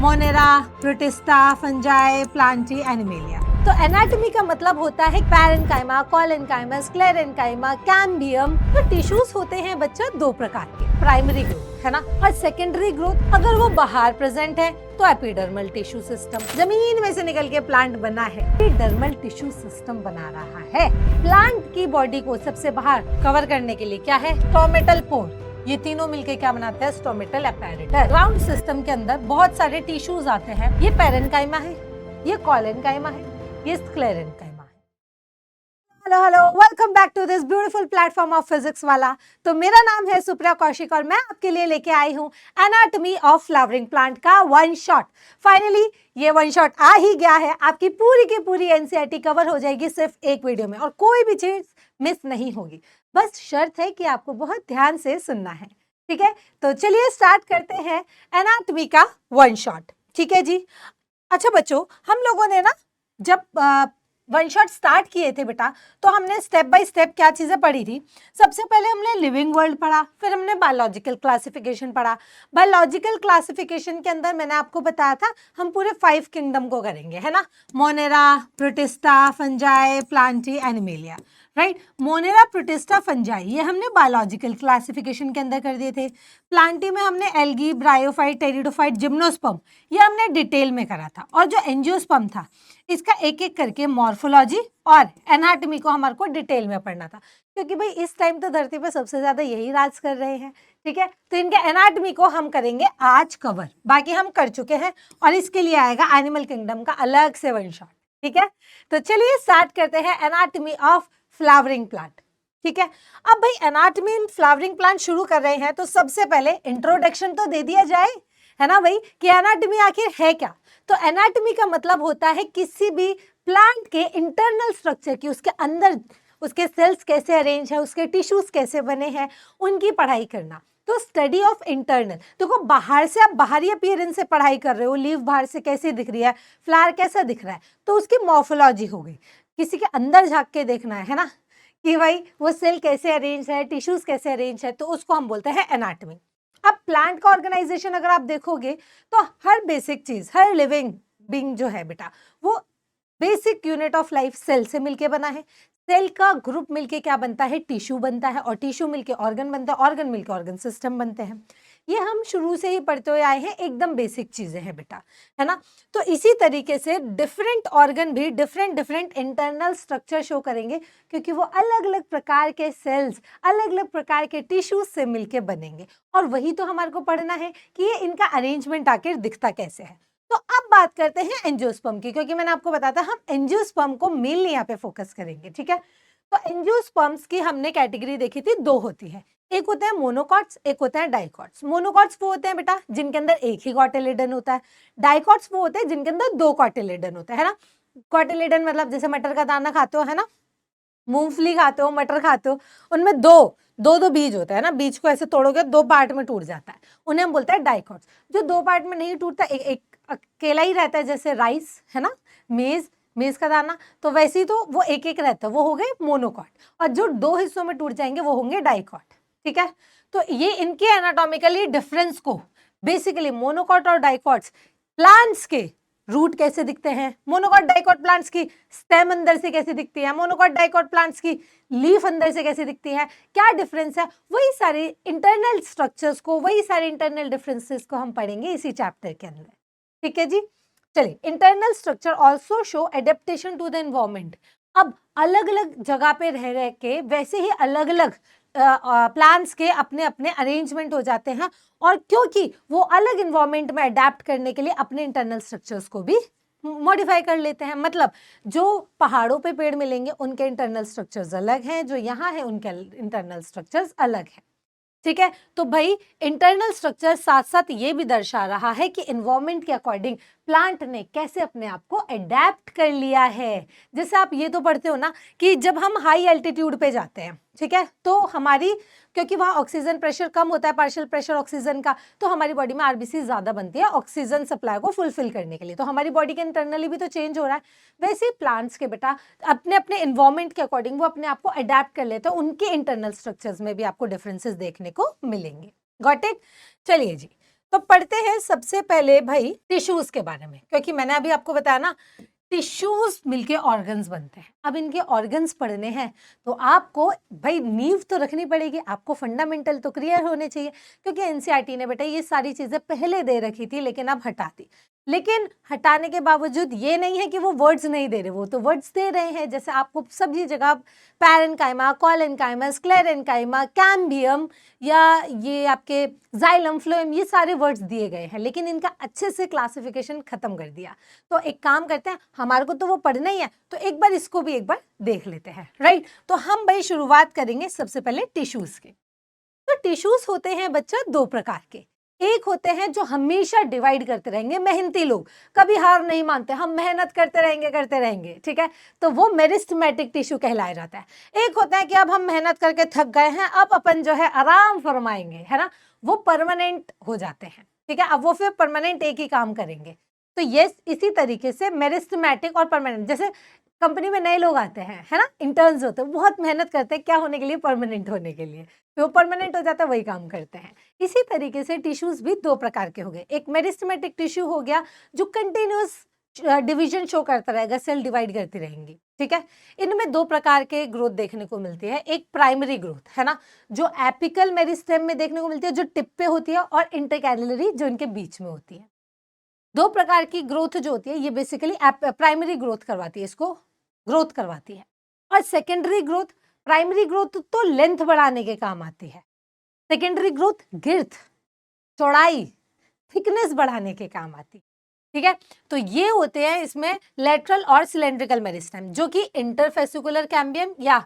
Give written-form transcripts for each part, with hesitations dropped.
Monera, protista, fungi, Plantae, animalia. तो anatomy का मतलब होता है पैरेन्काइमा, कोलेन्काइमा, स्क्लेरेन्काइमा, कैम्बियम। तो टिश्यूज होते हैं बच्चा दो प्रकार के, प्राइमरी ग्रोथ है ना, और सेकेंडरी ग्रोथ। अगर वो बाहर प्रेजेंट है तो एपिडर्मल टिश्यू सिस्टम, जमीन में से निकल के प्लांट बना है, एपिडर्मल टिश्यू सिस्टम बना रहा है। प्लांट की बॉडी को सबसे बाहर कवर करने के लिए क्या है, स्टोमेटल पोर। ये तीनों मिलके क्या बनाते हैं, स्टोमेटल अपैरेटस। ग्राउंड सिस्टम के अंदर बहुत सारे टिश्यूज आते हैं। ये पैरेन्काइमा है, ये कोलेन्काइमा है, ये स्क्लेरेन्काइमा है। Hello hello, welcome back to this beautiful platform of physics वाला। तो मेरा नाम है सुप्रिया कौशिक और मैं आपके लिए लेके आई हूँ एनाटॉमी ऑफ फ्लावरिंग प्लांट का वन शॉट। फाइनली ये वन शॉट आ ही गया है। आपकी पूरी की पूरी एनसीईआरटी कवर हो जाएगी सिर्फ एक वीडियो में और कोई भी चीज मिस नहीं होगी। बस शर्त है कि आपको बहुत ध्यान से सुनना है, ठीक है। तो चलिए स्टार्ट करते हैं एनाटॉमी का वन शॉट, ठीक है जी। अच्छा बच्चों, हम लोगों ने ना जब वन शॉट स्टार्ट किए थे बेटा, तो हमने स्टेप बाय स्टेप क्या चीजें पढ़ी थी। सबसे पहले हमने लिविंग वर्ल्ड पढ़ा, फिर हमने बायोलॉजिकल क्लासिफिकेशन पढ़ा। बायोलॉजिकल क्लासिफिकेशन के अंदर मैंने आपको बताया था हम पूरे 5 किंगडम को करेंगे, है ना। Monera, protista, fungi, Plantae, animalia, right. Monera, protista, fungi ये हमने बायोलॉजिकल क्लासिफिकेशन के अंदर कर दिए थे। प्लांटी में हमने एल्गी, ब्रायोफाइट, टेरिडोफाइट, जिम्नोस्पर्म ये हमने डिटेल में करा था। और जो एंजियोस्पर्म था इसका एक एक करके मॉर्फोलॉजी और एनाटॉमी को हमारे को डिटेल में पढ़ना था, क्योंकि भाई इस टाइम तो धरती पे सबसे ज्यादा यही राज कर रहे हैं, ठीक है। तो इनके एनाटॉमी को हम करेंगे आज कवर, बाकी हम कर चुके हैं। और इसके लिए आएगा एनिमल किंगडम का अलग से वन शॉट, ठीक है। तो चलिए स्टार्ट करते हैं एनाटॉमी ऑफ फ्लावरिंग प्लांट, ठीक है। अब भाई एनाटॉमी इन फ्लावरिंग प्लांट शुरू कर रहे हैं तो सबसे पहले इंट्रोडक्शन तो दे दिया जाए, है ना भाई, कि एनाटॉमी आखिर है क्या। तो एनाटॉमी का मतलब होता है किसी भी प्लांट के इंटरनल स्ट्रक्चर की, उसके अंदर उसके सेल्स कैसे अरेंज है, उसके टिश्यूज कैसे बने हैं, उनकी पढ़ाई करना। तो स्टडी ऑफ इंटरनल, देखो बाहर से आप बाहरी अपीयरेंस से पढ़ाई कर रहे हो, लीफ बाहर से कैसे दिख रही है, फ्लावर कैसा दिख रहा है, तो उसकी मॉर्फोलॉजी हो गई। किसी के अंदर झांक के देखना है ना, कि भाई वो सेल कैसे अरेंज है, टिश्यूज कैसे अरेंज है, तो उसको हम बोलते हैं एनाटॉमी। अब प्लांट का ऑर्गेनाइजेशन अगर आप देखोगे तो हर बेसिक चीज, हर लिविंग बीइंग जो है बेटा, वो basic unit of life cell से मिलके बना है। सेल का ग्रुप मिलके क्या बनता है, टिश्यू बनता है, और टिश्यू मिलके ऑर्गन बनता है, ऑर्गन मिलके ऑर्गन सिस्टम बनते हैं। ये हम शुरू से ही पढ़ते हुए आए हैं, एकदम बेसिक चीजें हैं बेटा, है ना। तो इसी तरीके से डिफरेंट ऑर्गन भी different different internal structure show करेंगे, क्योंकि वो अलग अलग प्रकार के सेल्स, अलग अलग प्रकार के टिश्यूज से मिलके बनेंगे। और वही तो हमारे को पढ़ना है कि ये इनका अरेंजमेंट आखिर दिखता कैसे है। तो अब बात करते हैं एंजियोस्पर्म की, क्योंकि मैंने आपको बताया था हम एंजियोस्पर्म को मेनली यहाँ पे फोकस करेंगे, ठीक है। तो एंजियोस्पर्म्स की हमने कैटेगरी देखी थी, दो होती है, एक होते हैं मोनोकॉट्स, एक होते हैं डाइकॉट्स। मोनोकॉट्स वो होते हैं बेटा जिनके अंदर एक ही कॉटिलेडन होता है। डाइकॉट्स वो होते हैं जिनके अंदर दो कॉटिलेडन होता है ना। कॉटिलेडन मतलब जैसे मटर का दाना खाते हो, है ना, मूंगफली खाते हो, मटर खाते हो, उनमें दो दो दो बीज होता है ना, बीज को ऐसे तोड़ोगे दो पार्ट में टूट जाता है, उन्हें हम बोलते हैं डाइकॉट्स। जो दो पार्ट में नहीं टूटता, एक अकेला ही रहता है, जैसे राइस है ना, मेज, मेज का दाना, तो वैसे ही तो वो एक एक रहता है, वो हो गए मोनोकॉट। और जो दो हिस्सों में टूट जाएंगे वो होंगे डाइकॉट, ठीक है। तो ये इनके एनाटॉमिकली डिफरेंस को बेसिकली मोनोकॉट और डाइकॉट्स, प्लांट्स के रूट कैसे दिखते हैं, मोनोकॉट डाइकॉट प्लांट्स की स्टेम अंदर से कैसे दिखती है, मोनोकॉट डाइकॉट प्लांट्स की लीफ अंदर से कैसे दिखती है, क्या डिफरेंस है, वही सारे इंटरनल स्ट्रक्चर्स को, वही सारे इंटरनल डिफरेंसेस को हम पढ़ेंगे इसी चैप्टर के अंदर, ठीक है जी। चलिए, internal structure also show adaptation to the environment. अब अलग अलग जगह पे रह के वैसे ही अलग अलग प्लांट्स के अपने अपने अरेंजमेंट हो जाते हैं, और क्योंकि वो अलग इन्वायरमेंट में अडेप्ट करने के लिए अपने इंटरनल स्ट्रक्चर्स को भी मॉडिफाई कर लेते हैं। मतलब जो पहाड़ों पे पेड़ मिलेंगे उनके इंटरनल स्ट्रक्चर्स अलग हैं, जो यहाँ है उनके इंटरनल स्ट्रक्चर्स अलग हैं, ठीक है। तो भाई इंटरनल स्ट्रक्चर साथ साथ ये भी दर्शा रहा है कि एनवायरमेंट के अकॉर्डिंग प्लांट ने कैसे अपने आप को अडेप्ट कर लिया है। जैसे आप ये तो पढ़ते हो ना कि जब हम हाई एल्टीट्यूड पे जाते हैं, ठीक है, तो हमारी, क्योंकि वहाँ ऑक्सीजन प्रेशर कम होता है, पार्शियल प्रेशर ऑक्सीजन का, तो हमारी बॉडी में आरबीसी ज्यादा बनती है ऑक्सीजन सप्लाई को फुलफिल करने के लिए। तो हमारी बॉडी के इंटरनली भी तो चेंज हो रहा है। वैसे ही प्लांट्स के बेटा अपने अपने एनवायरमेंट के अकॉर्डिंग वो अपने आप को अडेप्ट कर लेते हैं, उनके इंटरनल स्ट्रक्चर्स में भी आपको डिफरेंसेस देखने को मिलेंगे। Got it. चलिए जी, तो पढ़ते हैं सबसे पहले भाई टिश्यूज के बारे में, क्योंकि मैंने अभी आपको बताया ना टिश्यूज मिलके ऑर्गन्स बनते हैं। अब इनके ऑर्गन्स पढ़ने हैं तो आपको भाई नींव तो रखनी पड़ेगी, आपको फंडामेंटल तो क्लियर होने चाहिए, क्योंकि एनसीईआरटी ने बेटा ये सारी चीजें पहले दे रखी थी लेकिन अब हटा दी। लेकिन हटाने के बावजूद ये नहीं है कि वो वर्ड्स नहीं दे रहे, वो तो वर्ड्स दे रहे हैं। जैसे आपको सभी जगह पैरेन्काइमा, कॉलेन्काइमा, स्क्लेरेन्काइमा, कैम्बियम या ये आपके जाइलम, फ्लोएम, ये सारे वर्ड्स दिए गए हैं, लेकिन इनका अच्छे से क्लासिफिकेशन खत्म कर दिया। तो एक काम करते हैं, हमारे को तो वो पढ़ना ही है, तो एक बार इसको भी एक बार देख लेते हैं, राइट। तो हम भाई शुरुआत करेंगे सबसे पहले टिश्यूज के। तो टिश्यूज होते हैं बच्चा दो प्रकार के। एक होते हैं जो हमेशा डिवाइड करते रहेंगे, मेहनती लोग, कभी हार नहीं मानते, हम मेहनत करते रहेंगे, ठीक है, तो वो मेरिस्टेमेटिक टिश्यू कहलाया जाता है। एक होता है कि अब हम मेहनत करके थक गए हैं, अब अपन जो है आराम फरमाएंगे, है ना, वो परमानेंट हो जाते हैं, ठीक है, अब वो फिर परमानेंट एक ही काम करेंगे। तो ये इसी तरीके से मेरिस्टेमेटिक और परमानेंट, जैसे कंपनी में नए लोग आते हैं, है ना, इंटर्न्स होते हैं, बहुत मेहनत करते हैं, क्या होने के लिए, परमानेंट होने के लिए, तो वो परमानेंट हो जाता है, वही काम करते हैं। इसी तरीके से टिश्यूज भी दो प्रकार के हो गए। एक मेरिस्टेमेटिक टिश्यू हो गया जो कंटिन्यूअस डिवीजन शो करता रहेगा, सेल डिवाइड करती रहेंगी, ठीक है। इनमें दो प्रकार के ग्रोथ देखने को मिलती है। एक प्राइमरी ग्रोथ, है ना, जो एपिकल मेरिस्टेम में देखने को मिलती है, जो टिप पे होती है, और इंटरकैलरी जो इनके बीच में होती है। दो प्रकार की ग्रोथ जो होती है ये बेसिकली प्राइमरी ग्रोथ करवाती है, इसको ग्रोथ करवाती है। और सेकेंडरी ग्रोथ, प्राइमरी ग्रोथ तो लेंथ बढ़ाने के काम आती है, सेकेंडरी ग्रोथ गिर्थ, चौड़ाई, थिकनेस बढ़ाने के काम आती है, ठीक है। तो ये होते हैं इसमें लेटरल और सिलेंड्रिकल मेरिस्टेम, जो कि इंटरफेसिकुलर कैम्बियम या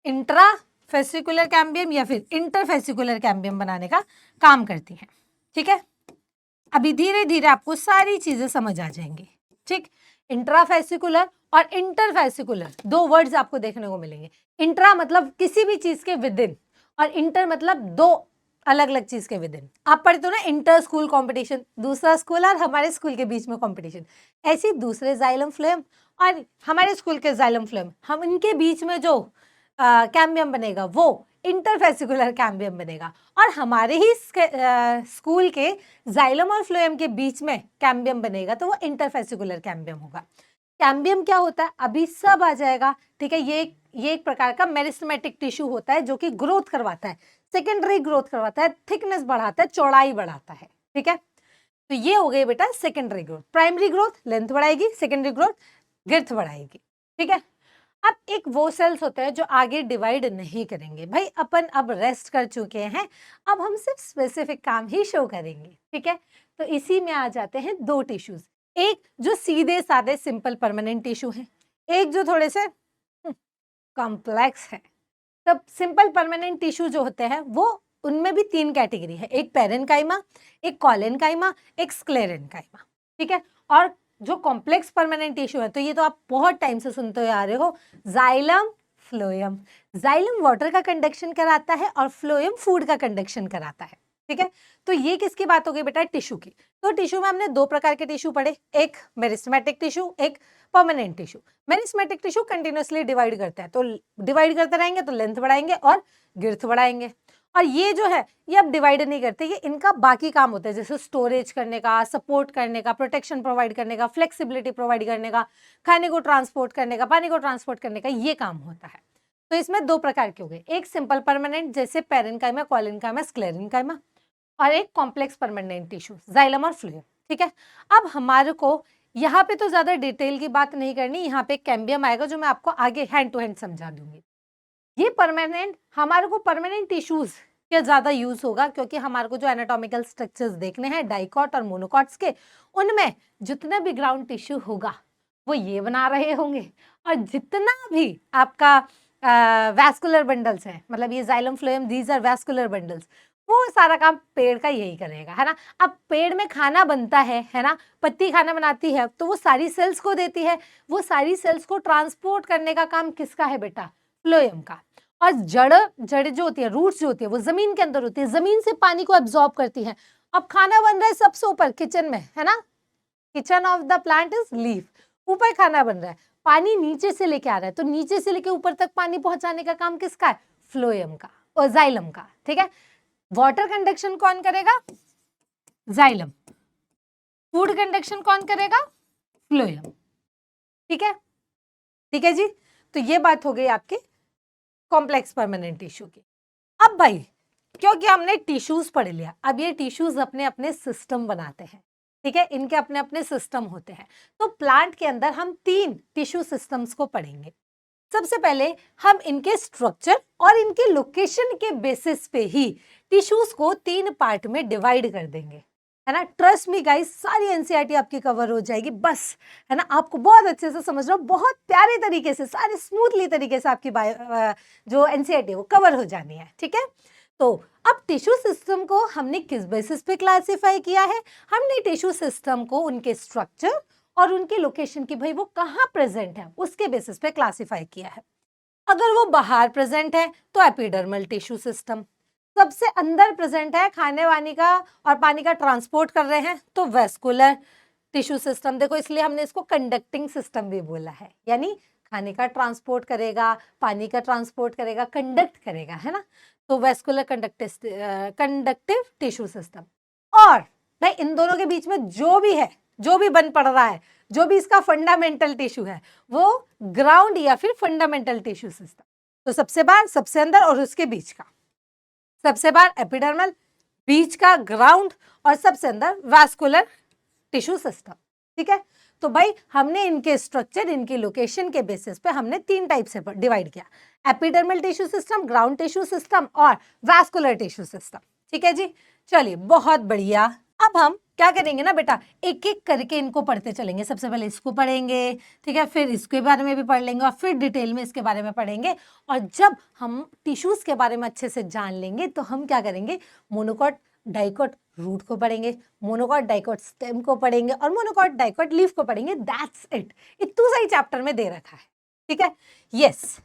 इंट्राफेसिकुलर कैम्बियम या फिर इंटरफेसिकुलर कैम्बियम बनाने का काम करती हैं, ठीक है। अभी धीरे धीरे आपको सारी चीजें समझ आ जाएंगी, ठीक। इंट्राफेसिकुलर और इंटरफेसिकुलर दो वर्ड्स आपको देखने को मिलेंगे। इंट्रा मतलब किसी भी चीज के विद इन, और इंटर मतलब दो अलग अलग चीज के विद इन। आप पढ़ते हो ना इंटर स्कूल कंपटीशन, दूसरा स्कूल और हमारे स्कूल के बीच में कंपटीशन, ऐसी दूसरे जाइलम फ्लोएम और हमारे स्कूल के जाइलम फ्लोएम, हम इनके बीच में जो कैम्बियम बनेगा वो इंटरफेसिकुलर कैम्बियम बनेगा, और हमारे ही स्कूल के जाइलम और फ्लोएम के बीच में कैम्बियम बनेगा तो वो इंटरफेसिकुलर कैम्बियम होगा। कैम्बियम क्या होता है अभी सब आ जाएगा, ठीक है। ये एक प्रकार का मेरिस्टेमेटिक टिश्यू होता है जो कि ग्रोथ करवाता है, सेकेंडरी ग्रोथ करवाता है, थिकनेस बढ़ाता है, चौड़ाई बढ़ाता है, ठीक है। तो ये हो गई बेटा secondary growth. Primary growth length बढ़ाएगी, सेकेंडरी ग्रोथ गिर्थ बढ़ाएगी, ठीक है। अब एक वो सेल्स होते हैं जो आगे डिवाइड नहीं करेंगे। भाई अपन अब रेस्ट कर चुके हैं, अब हम सिर्फ स्पेसिफिक काम ही शो करेंगे, ठीक है। तो इसी में आ जाते हैं दो टिश्यूज, एक जो सीधे साधे सिंपल परमानेंट टिश्यू है, एक जो थोड़े से कॉम्प्लेक्स है। तब सिंपल परमानेंट टिश्यू जो होते हैं वो उनमें भी तीन कैटेगरी है, एक पैरेन्काइमा, एक कॉलेन्काइमा, एक स्क्लेरेन्काइमा, ठीक है। और जो कॉम्प्लेक्स परमानेंट टिश्यू है तो ये तो आप बहुत टाइम से सुनते आ रहे हो, जाइलम फ्लोएम। जाइलम वाटर का कंडक्शन कराता है और फ्लोएम फूड का कंडक्शन कराता है, ठीक है। तो ये किसकी बात हो गई बेटा, टिश्यू की। तो टिश्यू में हमने दो प्रकार के टिश्यू पढ़े, एक मेरिस्टेमेटिक टिश्यू, एक permanent tissue. Meristematic tissue continuously divide करता है, तो डिवाइड करते रहेंगे तो लेंथ बढ़ाएंगे और गिर्थ बढ़ाएंगे। और ये जो है ये अब डिवाइड नहीं करते, ये इनका बाकी काम होता है, जैसे स्टोरेज करने का, सपोर्ट करने का, प्रोटेक्शन प्रोवाइड करने का, फ्लेक्सिबिलिटी प्रोवाइड करने का, खाने को ट्रांसपोर्ट करने का, पानी को ट्रांसपोर्ट करने का, ये काम होता है। तो इसमें दो प्रकार के हो गए, एक सिंपल परमानेंट जैसे पैरेन्काइमा, कॉलेन्काइमा, स्क्लेरेन्काइमा, और एक कॉम्प्लेक्स परमानेंट टिश्यू जाइलम और फ्लोएम, ठीक है। अब हमारे को यहाँ पे तो ज्यादा डिटेल की बात नहीं करनी, यहाँ पे कैम्बियम आएगा जो मैं आपको आगे हैंड टू हैंड समझा दूंगी। ये परमानेंट, हमारे को परमानेंट टिश्यूज का ज्यादा यूज होगा क्योंकि हमारे को जो एनाटॉमिकल स्ट्रक्चर्स देखने हैं डाइकॉट और मोनोकॉट्स के, उनमें जितना भी ग्राउंड टिश्यू होगा वो ये बना रहे होंगे, और जितना भी आपका वैस्कुलर बंडल्स है, मतलब ये xylem phloem, these are vascular bundles, वो सारा काम पेड़ का यही करेगा, है ना। अब पेड़ में खाना बनता है ना, पत्ती खाना बनाती है तो वो सारी सेल्स को देती है, वो सारी सेल्स को ट्रांसपोर्ट करने का काम किसका है बेटा, फ्लोएम का। और जड़ जो होती है, रूट्स जो होती है, वो जमीन के अंदर होती है, जमीन से पानी को एब्जॉर्ब करती है। अब खाना बन रहा है सबसे ऊपर किचन में, है ना, kitchen of the plant is leaf, ऊपर खाना बन रहा है, पानी नीचे से लेके आ रहा है, तो नीचे से लेके ऊपर तक पानी पहुंचाने का काम किसका है, फ्लोएम का और जाइलम का, ठीक है। वाटर कंडक्शन कौन करेगा, जाइलम। फूड कंडक्शन कौन करेगा? फ्लोएम। ठीक है, ठीक है जी। तो ये बात हो गई आपके कॉम्प्लेक्स परमानेंट टिश्यू की। अब भाई क्योंकि हमने टिश्यूज पढ़ लिया, अब ये टिश्यूज अपने अपने सिस्टम बनाते हैं, ठीक है, इनके अपने अपने सिस्टम होते हैं। तो प्लांट के अंदर हम 3 टिश्यू सिस्टम्स को पढ़ेंगे। सबसे पहले हम इनके स्ट्रक्चर और इनके लोकेशन के बेसिस पे ही टिश्यूज को 3 पार्ट में डिवाइड कर देंगे, है ना। ट्रस्ट मी गाइस, सारी एनसीईआरटी आपकी कवर हो जाएगी, बस, है ना। आपको बहुत अच्छे से समझ रहा हूँ, बहुत प्यारे तरीके से, सारे स्मूथली तरीके से आपकी जो एनसीईआरटी है वो कवर हो जानी है, ठीक है। तो अब टिश्यू सिस्टम को हमने किस बेसिस पे क्लासिफाई किया है? हमने टिश्यू सिस्टम को उनके स्ट्रक्चर और उनके लोकेशन की, भाई वो कहाँ प्रेजेंट है उसके बेसिस पे क्लासिफाई किया है। अगर वो बाहर प्रेजेंट है तो एपिडर्मल टिश्यू सिस्टम, सबसे अंदर प्रेजेंट है, खाने वानी का और पानी का ट्रांसपोर्ट कर रहे हैं तो वेस्कुलर टिश्यू सिस्टम। देखो इसलिए हमने इसको कंडक्टिंग सिस्टम भी बोला है, यानी खाने का ट्रांसपोर्ट करेगा, पानी का ट्रांसपोर्ट करेगा, कंडक्ट करेगा, है ना। तो वेस्कुलर कंडक्टिव टिश्यू सिस्टम। और भाई इन दोनों के बीच में जो भी है, जो भी बन पड़ रहा है, जो भी इसका फंडामेंटल टिश्यू है, वो ग्राउंड या फिर फंडामेंटल टिश्यू सिस्टम। तो सबसे बाहर, सबसे अंदर और उसके बीच का, सबसे बाहर एपिडर्मल, बीच का ग्राउंड और सबसे अंदर वास्कुलर टिश्यू सिस्टम, ठीक है। तो भाई हमने इनके स्ट्रक्चर, इनकी लोकेशन के बेसिस पे हमने 3 टाइप से डिवाइड किया, epidermal tissue system, ground tissue system और वास्कुलर टिश्यू सिस्टम, ठीक है जी। चलिए बहुत बढ़िया। अब हम क्या करेंगे ना बेटा, एक एक करके इनको पढ़ते चलेंगे। सबसे पहले इसको पढ़ेंगे, ठीक है, फिर इसके बारे में भी पढ़ लेंगे और फिर डिटेल में इसके बारे में पढ़ेंगे। और जब हम टिश्यूज के बारे में अच्छे से जान लेंगे तो हम क्या करेंगे, मोनोकॉट डाइकॉट रूट को पढ़ेंगे, मोनोकॉट डाइकॉट स्टेम को पढ़ेंगे और मोनोकॉट डाइकॉट लीफ को पढ़ेंगे। दैट्स इट, इतना सही चैप्टर में दे रखा है, ठीक है। यस,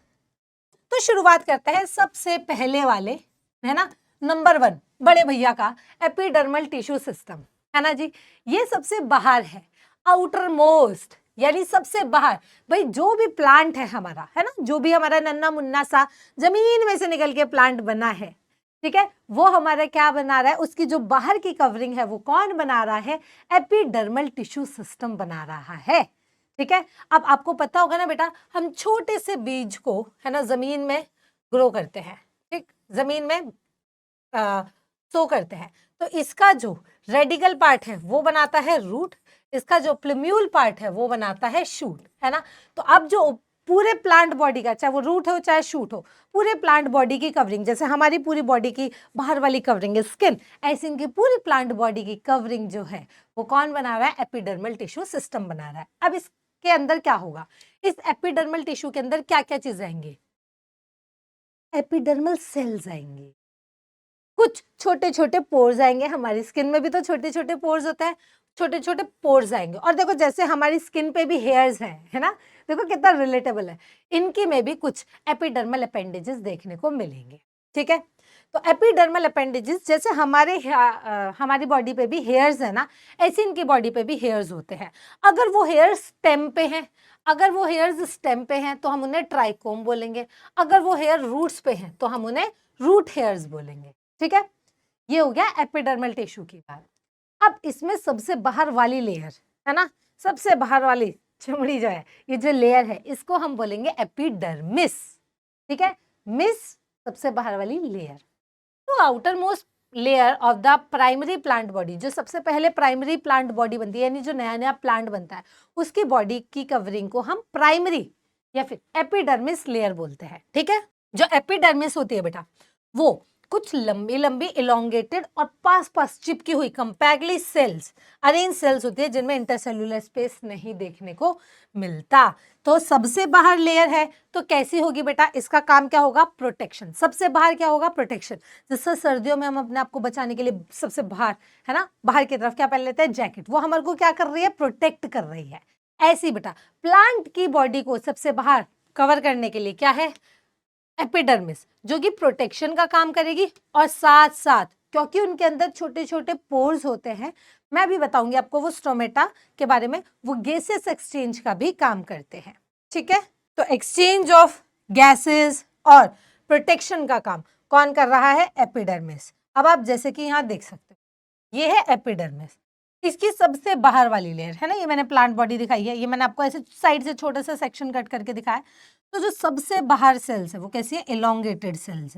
तो शुरुआत करते हैं सबसे पहले वाले, है ना, नंबर 1 बड़े भैया का, एपिडर्मल टिश्यू सिस्टम, है ना जी। ये सबसे बाहर है, आउटर मोस्ट, यानी सबसे बाहर। भाई जो भी प्लांट है हमारा, है ना, जो भी हमारा नन्ना मुन्ना सा जमीन में से निकल के प्लांट बना है, ठीक है, वो हमारा क्या बना रहा है, उसकी जो बाहर की कवरिंग है वो कौन बना रहा है? एपिडर्मल टिश्यू सिस्टम बना रहा है, ठीक है। अब आपको पता होगा ना बेटा, हम छोटे से बीज को, है ना, जमीन में ग्रो करते हैं, ठीक, जमीन में सो करते हैं। तो इसका जो रेडिकल पार्ट है वो बनाता है रूट, इसका जो प्लम्यूल पार्ट है वो बनाता है शूट, है ना। तो अब जो पूरे प्लांट बॉडी का, चाहे वो रूट हो चाहे शूट हो, पूरे प्लांट बॉडी की कवरिंग, जैसे हमारी पूरी बॉडी की बाहर वाली कवरिंग है स्किन, ऐसे इनकी पूरी प्लांट बॉडी की कवरिंग जो है वो कौन बना रहा है? एपिडर्मल टिश्यू सिस्टम बना रहा है। अब इसके अंदर क्या होगा, इस एपिडर्मल टिश्यू के अंदर क्या क्या चीजें आएंगी? एपिडर्मल सेल्स आएंगे, कुछ छोटे छोटे पोर्स आएंगे, हमारी स्किन में भी तो छोटे छोटे पोर्स होते हैं, छोटे छोटे पोर्स आएंगे। और देखो जैसे हमारी स्किन पे भी हेयर्स हैं, है ना, देखो कितना रिलेटेबल है, इनकी में भी कुछ एपिडर्मल अपेंडेजेस देखने को मिलेंगे, ठीक है। तो एपिडर्मल अपेंडेजेस जैसे हमारी बॉडी पे भी हेयर्स है ना, ऐसे इनकी बॉडी पे भी हेयर्स होते हैं। अगर वो हेयर्स स्टेम पे हैं, अगर वो हेयर्स स्टेम पे हैं तो हम उन्हें ट्राइकोम बोलेंगे, अगर वो हेयर रूट्स पे हैं तो हम उन्हें रूट हेयर्स बोलेंगे, ठीक है। ये हो गया एपिडर्मल टिश्यू की बात। अब इसमें सबसे बाहर वाली लेयर, है ना, सबसे बाहर वाली चमड़ी जो है, ये जो लेयर है इसको हम बोलेंगे एपिडर्मिस, ठीक है, मिस सबसे बाहर वाली लेयर। तो outer most layer of the primary plant body, जो सबसे पहले प्राइमरी प्लांट बॉडी बनती है, यानी जो नया नया प्लांट बनता है उसकी बॉडी की कवरिंग को हम प्राइमरी या फिर एपिडर्मिस लेयर बोलते हैं, ठीक है। जो एपिडर्मिस होती है बेटा, वो कुछ लंबी लंबी इलोंगेटेड और पास पास चिपकी हुई कंपैक्टली सेल्स, अरेंज सेल्स होती है जिनमें इंटरसेल्यूलर स्पेस नहीं देखने को मिलता। तो सबसे बाहर लेयर है तो कैसी होगी बेटा, इसका काम क्या होगा? प्रोटेक्शन। सबसे बाहर क्या होगा? प्रोटेक्शन। जैसे सर्दियों में हम अपने आप को बचाने के लिए सबसे बाहर, है ना, बाहर की तरफ क्या पहन लेते हैं? जैकेट। वो हमारे को क्या कर रही है? प्रोटेक्ट कर रही है। ऐसी बेटा प्लांट की बॉडी को सबसे बाहर कवर करने के लिए क्या है? एपिडर्मिस, जो कि प्रोटेक्शन का काम करेगी और साथ साथ क्योंकि उनके अंदर छोटे छोटे पोर्स होते हैं, मैं भी बताऊंगी आपको वो स्टोमेटा के बारे में, वो गैसेस एक्सचेंज का भी काम करते हैं, ठीक है। तो एक्सचेंज ऑफ गैसेस और प्रोटेक्शन का काम कौन कर रहा है? एपिडर्मिस। अब आप जैसे कि यहाँ देख सकते हो, ये है एपिडर्मिस। इसकी सबसे बाहर वाली लेयर है ना, ये मैंने प्लांट बॉडी दिखाई है, ये मैंने आपको ऐसे साइड से छोटा सा सेक्शन कट करके दिखाया। तो जो सबसे बाहर सेल्स है वो कैसी है, इलोंगेटेड सेल्स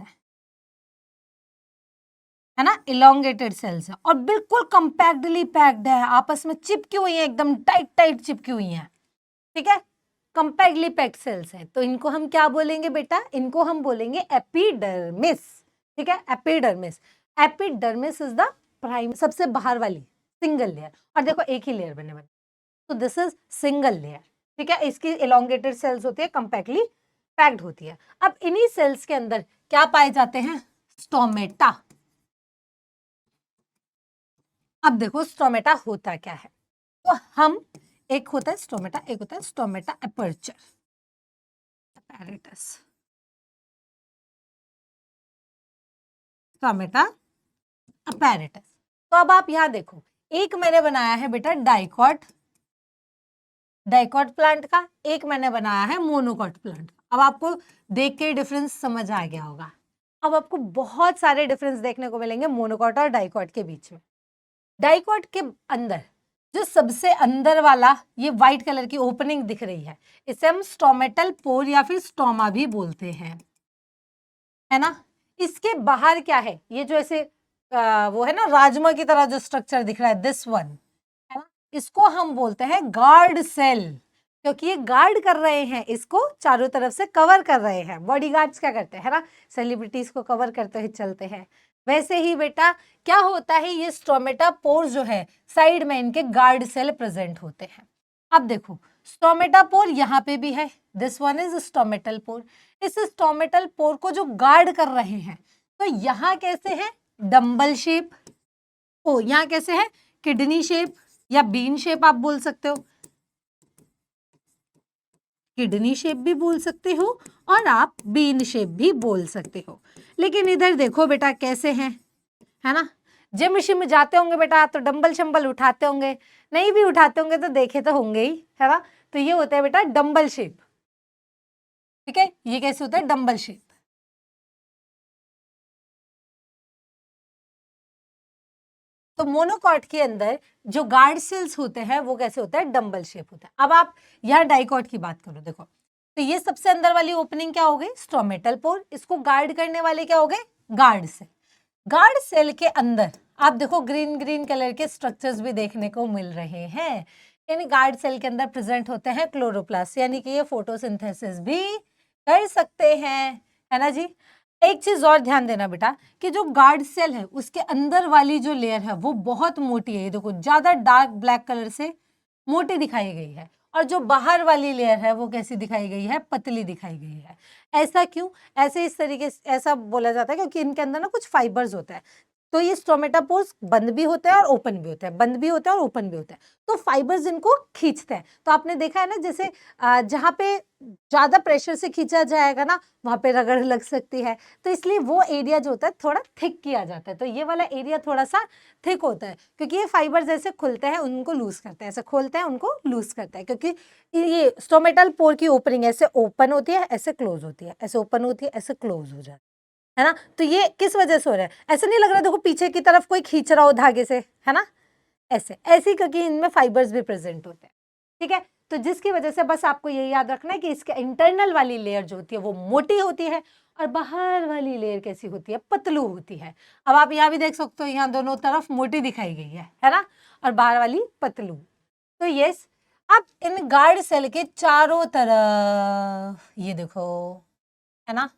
है ना, इलोंगेटेड सेल्स है और बिल्कुल कंपैक्टली पैक्ड है, आपस में चिपकी हुई है, एकदम टाइट टाइट चिपकी हुई है, ठीक है, कंपैक्टली पैक्ड सेल्स है। तो इनको हम क्या बोलेंगे बेटा, इनको हम बोलेंगे एपिडर्मिस, ठीक है, epidermis. Epidermis is the prime, सबसे बाहर वाली सिंगल लेयर। और देखो एक ही लेयर बने बने, तो दिस इज सिंगल लेयर, ठीक है। इसकी इलोंगेटेड सेल्स होती है, कंपैक्टली पैक्ड होती है। अब इन्हीं सेल्स के अंदर क्या पाए जाते हैं, स्टोमेटा। अब देखो स्टोमेटा होता क्या है, तो हम, एक होता है स्टोमेटा, एक होता है stomata aperture apparatus, stomata apparatus। तो अब आप यहां देखो, एक मैंने बनाया है बेटा डाइकॉट, डाइकॉट प्लांट का, एक मैंने बनाया है मोनोकॉट प्लांट का। अब आपको देख के डिफरेंस समझ आ गया होगा। अब आपको बहुत सारे डिफरेंस देखने को मिलेंगे मोनोकॉट और डाइकॉट के बीच में। डाइकॉट के अंदर जो सबसे अंदर वाला ये व्हाइट कलर की ओपनिंग दिख रही है, इसे हम स्टोमेटल पोर या फिर स्टोमा भी बोलते हैं, है ना। इसके बाहर क्या है, ये जो ऐसे वो है ना राजमा की तरह जो स्ट्रक्चर दिख रहा है, दिस वन, है ना, इसको हम बोलते हैं गार्ड सेल, क्योंकि ये गार्ड कर रहे हैं, इसको चारों तरफ से कवर कर रहे हैं। बॉडीगार्ड्स क्या करते हैं, है ना, सेलिब्रिटीज को कवर करते हुए चलते हैं। वैसे ही बेटा क्या होता है, ये स्टोमेटा पोर जो है साइड में इनके गार्ड सेल प्रेजेंट होते हैं। अब देखो स्टोमेटा पोर यहाँ पे भी है, this one is stomatal pore. इस स्टोमेटल पोर को जो गार्ड कर रहे हैं, तो यहाँ कैसे है, डंबल शेप, ओ यहाँ कैसे है, किडनी शेप या बीन शेप आप बोल सकते हो, किडनी शेप भी बोल सकते हो और आप बीन शेप भी बोल सकते हो। लेकिन इधर देखो बेटा कैसे हैं, है ना, जिम शिम जाते होंगे बेटा तो डंबल शंबल उठाते होंगे, नहीं भी उठाते होंगे तो देखे तो होंगे ही, है ना। तो ये होता है बेटा डंबल शेप, ठीक है, ये कैसे होता है, डंबल शेप। तो मोनोकॉट के अंदर जो गार्ड सेल्स होते हैं वो कैसे होता है, डंबल शेप होता है। अब आप यहाँ डाइकॉट की बात करो, देखो तो ये सबसे अंदर वाली ओपनिंग क्या हो गई, स्टोमेटल पोर, इसको गार्ड करने वाले क्या हो गए, गार्ड सेल। गार्ड सेल के अंदर आप देखो ग्रीन ग्रीन कलर के स्ट्रक्चर्स भी देखने को मिल रहे हैं, यानी गार्ड सेल के अंदर प्रेजेंट होते हैं क्लोरोप्लास्ट, यानी कि ये फोटोसिंथेसिस भी कर सकते हैं, है ना जी। एक चीज और ध्यान देना बेटा कि जो गार्ड सेल है उसके अंदर वाली जो लेयर है वो बहुत मोटी है, ये देखो ज्यादा डार्क ब्लैक कलर से मोटी दिखाई गई है, और जो बाहर वाली लेयर है वो कैसी दिखाई गई है, पतली दिखाई गई है। ऐसा क्यों, ऐसे इस तरीके से ऐसा बोला जाता है क्योंकि इनके अंदर ना कुछ फाइबर्स होता है। तो ये स्टोमेटापोर्स बंद भी होते हैं और ओपन भी होते हैं, बंद भी होते हैं और ओपन भी होते हैं, तो फाइबर्स इनको खींचते हैं। तो आपने देखा है ना, जैसे जहाँ पे ज्यादा प्रेशर से खींचा जाएगा ना वहां पे रगड़ लग सकती है, तो इसलिए वो एरिया जो होता है थोड़ा थिक किया जाता है। तो ये वाला एरिया थोड़ा सा थिक होता है क्योंकि ये फाइबर्स ऐसे खुलते हैं उनको लूज करते हैं, ऐसे खोलते हैं उनको लूज करते हैं, क्योंकि ये स्टोमेटल पोर की ओपनिंग ऐसे ओपन होती है, ऐसे क्लोज होती है, ऐसे ओपन होती है, ऐसे क्लोज हो जाती है ना। तो ये किस वजह से हो रहा है, ऐसे नहीं लग रहा देखो पीछे की तरफ कोई खींच रहा हो धागे से, है ना, ऐसे ऐसे क्योंकि इनमें फाइबर्स भी प्रेजेंट होते हैं, ठीक है। तो जिसकी वजह से बस आपको ये याद रखना है कि इसके इंटरनल वाली लेयर जो होती है वो मोटी होती है और बाहर वाली लेयर कैसी होती है, पतलू होती है। अब आप यहाँ भी देख सकते हो, यहाँ दोनों तरफ मोटी दिखाई गई है ना, और बाहर वाली पतलू। तो यस, अब इन गार्ड सेल के चारों तरफ ये देखो, है ना,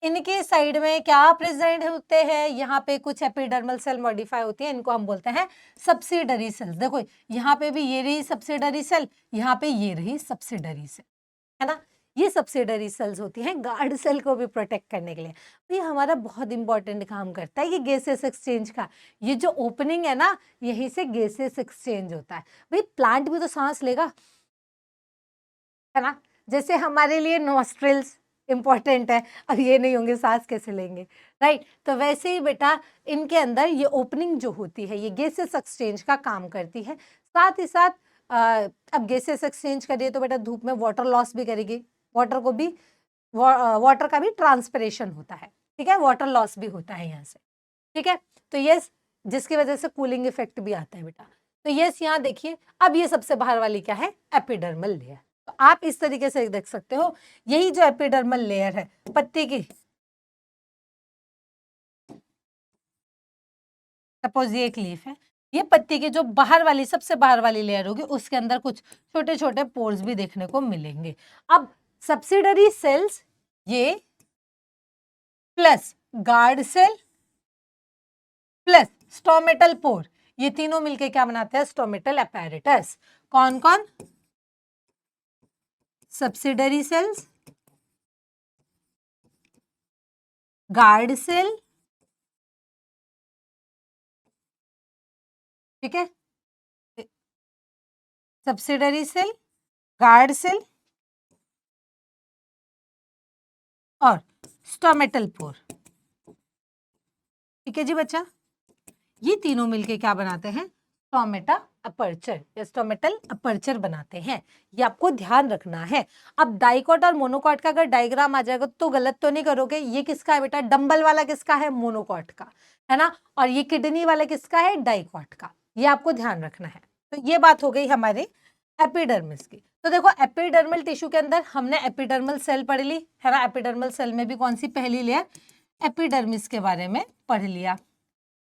इनके साइड में क्या प्रेजेंट होते हैं, यहाँ पे कुछ एपिडर्मल सेल मॉडिफाई होती है, इनको हम बोलते हैं सब्सिडरी सेल्स। देखो यहाँ पे भी ये रही सब्सिडरी सेल, यहाँ पे ये रही सब्सिडरी सेल, है ना। ये सब्सिडरी सेल्स होती हैं गार्ड सेल को भी प्रोटेक्ट करने के लिए। तो ये हमारा बहुत इंपॉर्टेंट काम करता है, ये गैसेस एक्सचेंज का। ये जो ओपनिंग है ना, यहीं से गैसेस एक्सचेंज होता है। भाई प्लांट भी तो सांस लेगा, है ना, जैसे हमारे लिए नॉस्ट्रिल्स इंपॉर्टेंट है, अब ये नहीं होंगे सांस कैसे लेंगे, राइट। तो वैसे ही बेटा इनके अंदर ये ओपनिंग जो होती है ये गैसेस एक्सचेंज का काम करती है। साथ ही साथ अब गैसेस एक्सचेंज करिए तो बेटा धूप में वाटर लॉस भी करेगी, वाटर को भी वाटर का भी ट्रांसपिरेशन होता है, ठीक है, वाटर लॉस भी होता है यहाँ से, ठीक है। तो यस, जिसकी वजह से कूलिंग इफेक्ट भी आता है बेटा। तो ये यहाँ देखिए, अब ये सबसे बाहर वाली क्या है, एपिडर्मल लेयर। तो आप इस तरीके से देख सकते हो, यही जो एपिडर्मल लेयर है पत्ती की, सपोज ये एक लीफ है, ये पत्ती की जो बाहर वाली सबसे बाहर वाली लेयर होगी उसके अंदर कुछ छोटे छोटे पोर्स भी देखने को मिलेंगे। अब सब्सिडरी सेल्स ये plus guard cell plus stomatal pore, ये तीनों मिलके क्या बनाते हैं, स्टोमेटल अपैरेटस। कौन कौन, सब्सिडरी सेल्स, गार्ड सेल, ठीक है, सब्सिडरी सेल, गार्ड सेल और स्टोमेटल पोर, ठीक है जी बच्चा। ये तीनों मिलके क्या बनाते हैं, स्टोमेटा अपर्चर या स्टोमेटल अपर्चर बनाते हैं। ये आपको ध्यान रखना है। अब डाइकोट और मोनोकॉट का अगर डायग्राम आ जाएगा तो गलत तो नहीं करोगे। ये किसका है बेटा, डंबल वाला किसका है, मोनोकॉट का है ना, और ये किडनी वाला किसका है, डाइकोट का। ये आपको ध्यान रखना है। तो ये बात हो गई हमारे एपिडर्मिस की। तो देखो एपिडर्मल टिश्यू के अंदर हमने एपिडर्मल सेल पढ़ ली है ना, एपिडर्मल सेल में भी कौन सी पहली लेयर, एपिडर्मिस के बारे में पढ़ लिया।